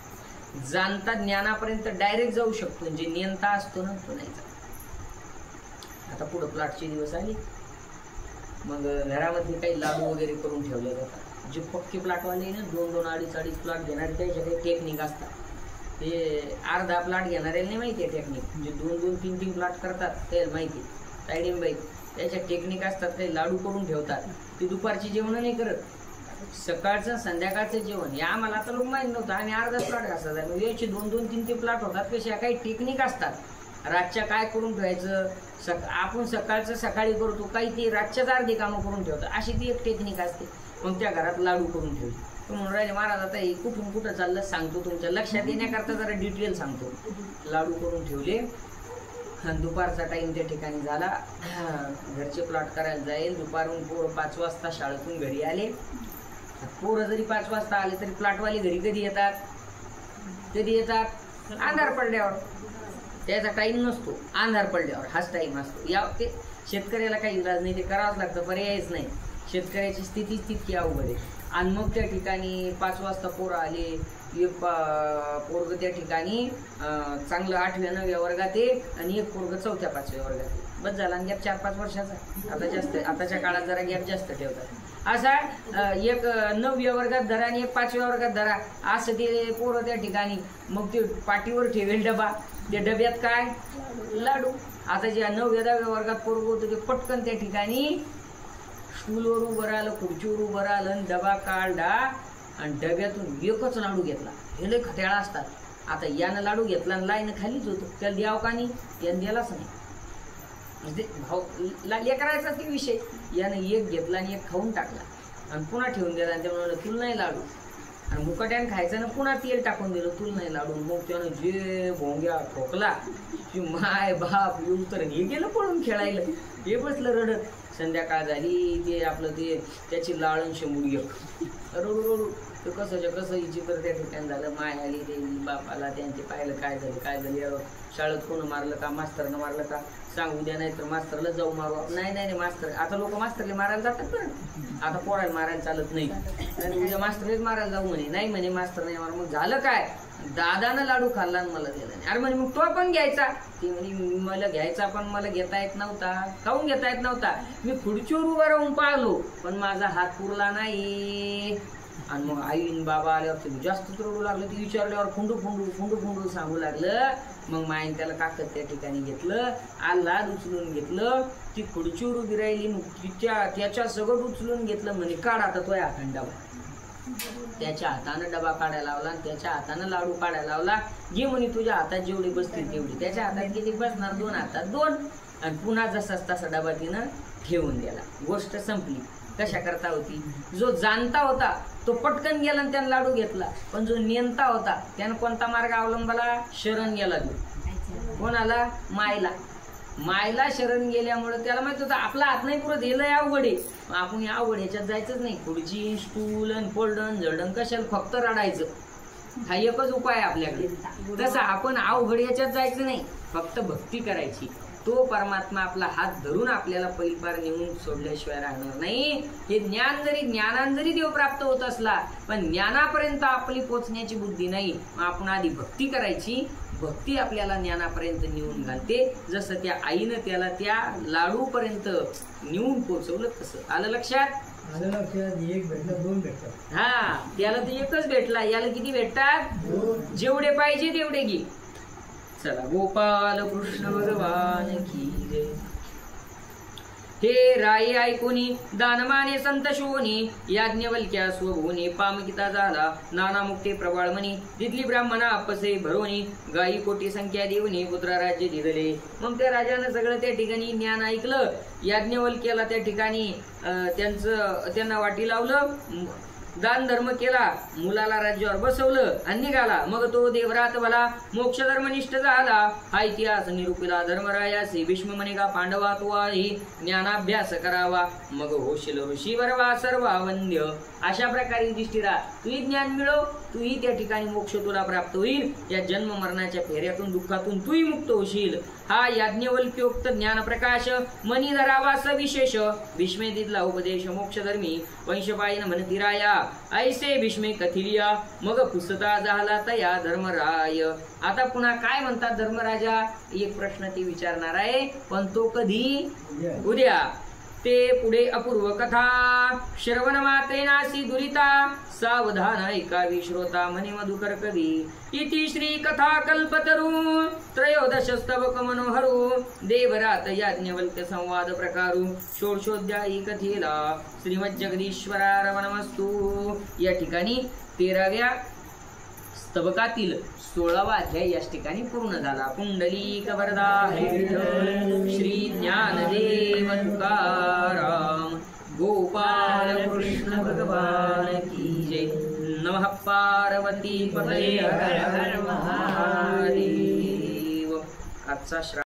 जाणता ज्ञानापर्यंत डायरेक्ट जाऊ शकतो. म्हणजे नियंता असतो ना तो नाही जात. आता पुढे प्लॉटचे दिवस आले मग घरामध्ये काही लाडू वगैरे करून ठेवले जातात. जे पक्के प्लॉटवाले ना 2-2 अडीच प्लॉट घेणारे त्याच्या काही टेक्निक असतात. ते अर्धा प्लॉट घेणाऱ्याला नाही माहिती आहे टेक्निक. म्हणजे 2-2, 3-3 प्लॉट करतात त्याला माहिती. तायडीम बाई त्याच्या टेक्निक असतात. काही लाडू करून ठेवतात. ते दुपारची जेवण नाही करत. सकाळचं संध्याकाळचं जेवण हे आम्हाला आता लोक माहीत नव्हतं. आम्ही अर्धा प्लॉट घासायचा म्हणजे याचे 2-2, 3-3 प्लॉट होतात. कशा काही टेक्निक असतात. रातच्या काय करून ठेवायचं आपण सकाळचं सकाळी करतो काही ते रातच्याच अर्धी कामं करून ठेवतात. अशी ती एक टेक्निक असते. मग त्या घरात लाडू करून ठेवली. म्हणून राहिले महाराज आता हे कुठून कुठं चाललं सांगतो तुमच्या लक्षात येण्याकरता जरा डिटेल सांगतो. लाडू करून ठेवले दुपारचा टाइम त्या ठिकाणी झाला. घरचे प्लॉट करायला जाईल. दुपारून पोरं 5 वाजता शाळेतून घरी आले. पोरं जरी 5 वाजता आले तरी प्लॉटवाले घरी कधी येतात अंधार पडल्यावर. त्याचा टाइम नसतो. अंधार पडल्यावर हाच टाइम असतो. या ते शेतकऱ्याला काही इलाज नाही. ते करावंच लागतं. पर्यायच नाही. शेतकऱ्याची स्थितीच तितकी अवघड आहे. आणि मग त्या ठिकाणी 5 वाजता पोरं आले. एक पोरग त्या ठिकाणी चांगलं 8व्या 9व्या वर्गात आहे आणि एक पोरग 4थ्या 5व्या वर्गात आहे. बस झाला. गॅप 4-5 वर्षाचा. आता जास्त आताच्या काळात जरा गॅप जास्त ठेवतात. असा एक 9व्या वर्गात धरा आणि एक 5व्या वर्गात धरा असं ते पोरं त्या ठिकाणी. मग ते पाठीवर ठेवेल डबा. त्या डब्यात काय लाडू. आता जे 9व्या 10व्या वर्गात पोरग होतं ते पटकन त्या ठिकाणी स्टूलवर उभं राहिलं खुर्चीवर उभं राहिलं आणि डबा काढला आणि डब्यातून एकच लाडू घेतला. हे लय खट्याळा असतात. आता यानं लाडू घेतला आणि लाईन खालीच होतं. त्याला द्यावं का नाही यानं द्यालाच नाही. म्हणजे भाऊ लेकरायचा ते विषय. यानं एक घेतला आणि एक खाऊन टाकला आणि पुन्हा ठेवून दिला. आणि त्यामुळे तुला नाही लाडू. आणि मुकाट्यानं खायचं ना पुन्हा तेल टाकून दिलं तुला नाही लाडू. मग त्यानं जे भोंग्या ठोकला की माय बाप येऊ तर हे गेलं पळून खेळायला. हे बसलं रडत. संध्याकाळ झाली. ते आपलं ते त्याची लाळण शेंबुडी रडू तर कसंच्या कसं हिची तर त्या ठिकाणी झालं. माय आली ते बापाला त्यांचे पाहिलं काय झालं यावं, शाळेत कोण मारलं का, मास्तरनं मारलं का, सांगू द्या, नाही तर मास्तरला जाऊ मारू. नाही मास्तर, आता लोक मास्तरला मारायला जातात बरं, आता पोरायला मारायला चालत नाही. आणि उद्या मास्तरलाच मारायला जाऊ म्हणे, नाही म्हणे मास्तर नाही मार. मग झालं काय, दादानं लाडू खाल्ला आणि मला दिला नाही. अरे म्हणे मग तो पण घ्यायचा. ती म्हणे मला घ्यायचा पण मला घेता येत नव्हता. काहून घेता येत नव्हता, मी खुर्चीवर उभा राहून पाहिलो पण माझा हात पुरला नाही. आणि मग आई बाबा आल्यावर जास्त रडू लागलं. ती विचारल्यावर फुंडू सांगू लागलं. मग माईन त्याला काकत त्या ठिकाणी घेतलं, आला उचलून घेतलं, ती खुर्चीवर उभी राहिली. मग त्याच्या सगळं उचलून घेतलं. म्हणे काढ आता तो हाताने डबा. त्याच्या हातानं डबा काढायला लावला आणि त्याच्या हातानं लाडू काढायला लावला. घे म्हणे तुझ्या हातात जेवढी बसतील तेवढी. त्याच्या हातात किती बसणार, 2 हातात 2. आणि पुन्हा जसाच तसा डबा तिनं ठेवून दिला. गोष्ट संपली. कशा करता होती, जो जाणता होता तो पटकन गेला आणि त्यानं लाडू घेतला, पण जो नेमता होता त्यानं कोणता मार्ग अवलंबला, शरण गेला. तो कोणाला, मायला शरण गेल्यामुळे त्याला माहित होतं आपला हात नाही पुरत, हे लय अवघड आहे. आपण या अवघड ह्याच्यात जायचंच नाही. खुर्ची स्टूल आणि फोल्डन जडण कशाला फक्त रडायचं, हा एकच उपाय आपल्याकडे. तसं आपण अवघड याच्यात जायचं नाही, फक्त भक्ती करायची. तो परमात्मा आपला हात धरून आपल्याला पैलपार नेऊन सोडल्याशिवाय राहणार नाही. हे ज्ञानान जरी देव प्राप्त होत असला पण ज्ञानापर्यंत आपली पोचण्याची बुद्धी नाही. आपण आधी भक्ती करायची, भक्ती आपल्याला ज्ञानापर्यंत नेऊन घालते. जसं त्या आईनं त्याला त्या लाडू पर्यंत नेऊन पोचवलं तसं. आलं लक्षात? एक भेटला 2 भेटतात. हा, त्याला तर एकच भेटला, याला किती भेटतात, जेवढे पाहिजे तेवढे घे. चला, गोपाल कृष्ण भगवान की जय. हे राये ऐकोनी दानमाने संत शोनी, याज्ञवल्क्या स्वभूनी पामकिता झाला नाना मुक्ते प्रबाळमणी. तिथली ब्राह्मणा अपसे भरोनी, गायी कोटी संख्या देवनी पुत्र राज्य दिदले. मग त्या राजानं सगळं त्या ठिकाणी ज्ञान ऐकलं. याज्ञवल्क्याला त्या ठिकाणी त्यांना वाटी लावलं, दान धर्म केला, मुलाला राज्यावर बसवलं आणि निघाला. मग तो देवरात भला मोक्ष धर्मनिष्ठ झाला. हा इतिहास निरूपिला धर्मरायासी. भीष्म म्हणे का पांडवा तो आहे ज्ञानाभ्यास करावा, मग होशील ऋषी वरवा सर्वा वंद्य. अशा प्रकारे युधिष्ठिरा तुही ज्ञान मिळव, तूही त्या ठिकाणी मोक्ष तुला प्राप्त होईल. या जन्म मरणाच्या फेऱ्यातून दुःखातून तूही मुक्त होशील. हा याज्ञवल्क्योक्त ज्ञान प्रकाश मनी धरावा सविशेष. भीष्मे दिला उपदेश मोक्षधर्मी, वंशपायीन म्हणती राया ऐसे भीष्मे कथिलिया. मग पुसता झाला तया धर्मराय. आता पुन्हा काय म्हणतात धर्मराजा, एक प्रश्न ती विचारणार आहे, पण तो कधी, उद्या. ते पुढे अपूर्व कथा श्रवण मात्रे नासी दुरिता, सावधान ऐकावी श्रोता म्हणे मधुकर कवी. इति श्री कथा कल्पतरू त्रयोदश स्तवक मनोहरू, देवरात याज्ञवल्क्य संवाद प्रकारू. षोडशोध्यायी कथेला श्रीमज्जगदीश्वरार्पणमस्तु. या ठिकाणी 13व्या स्तवकातील 16वा अध्याय याच ठिकाणी पूर्ण झाला. पुंडलीक वरदा हरी विठ्ठल, श्री ज्ञानदेव तुकाराम, गोपाल कृष्ण भगवान की जय. नमः पार्वती पतये हर हर महादेव. आजचा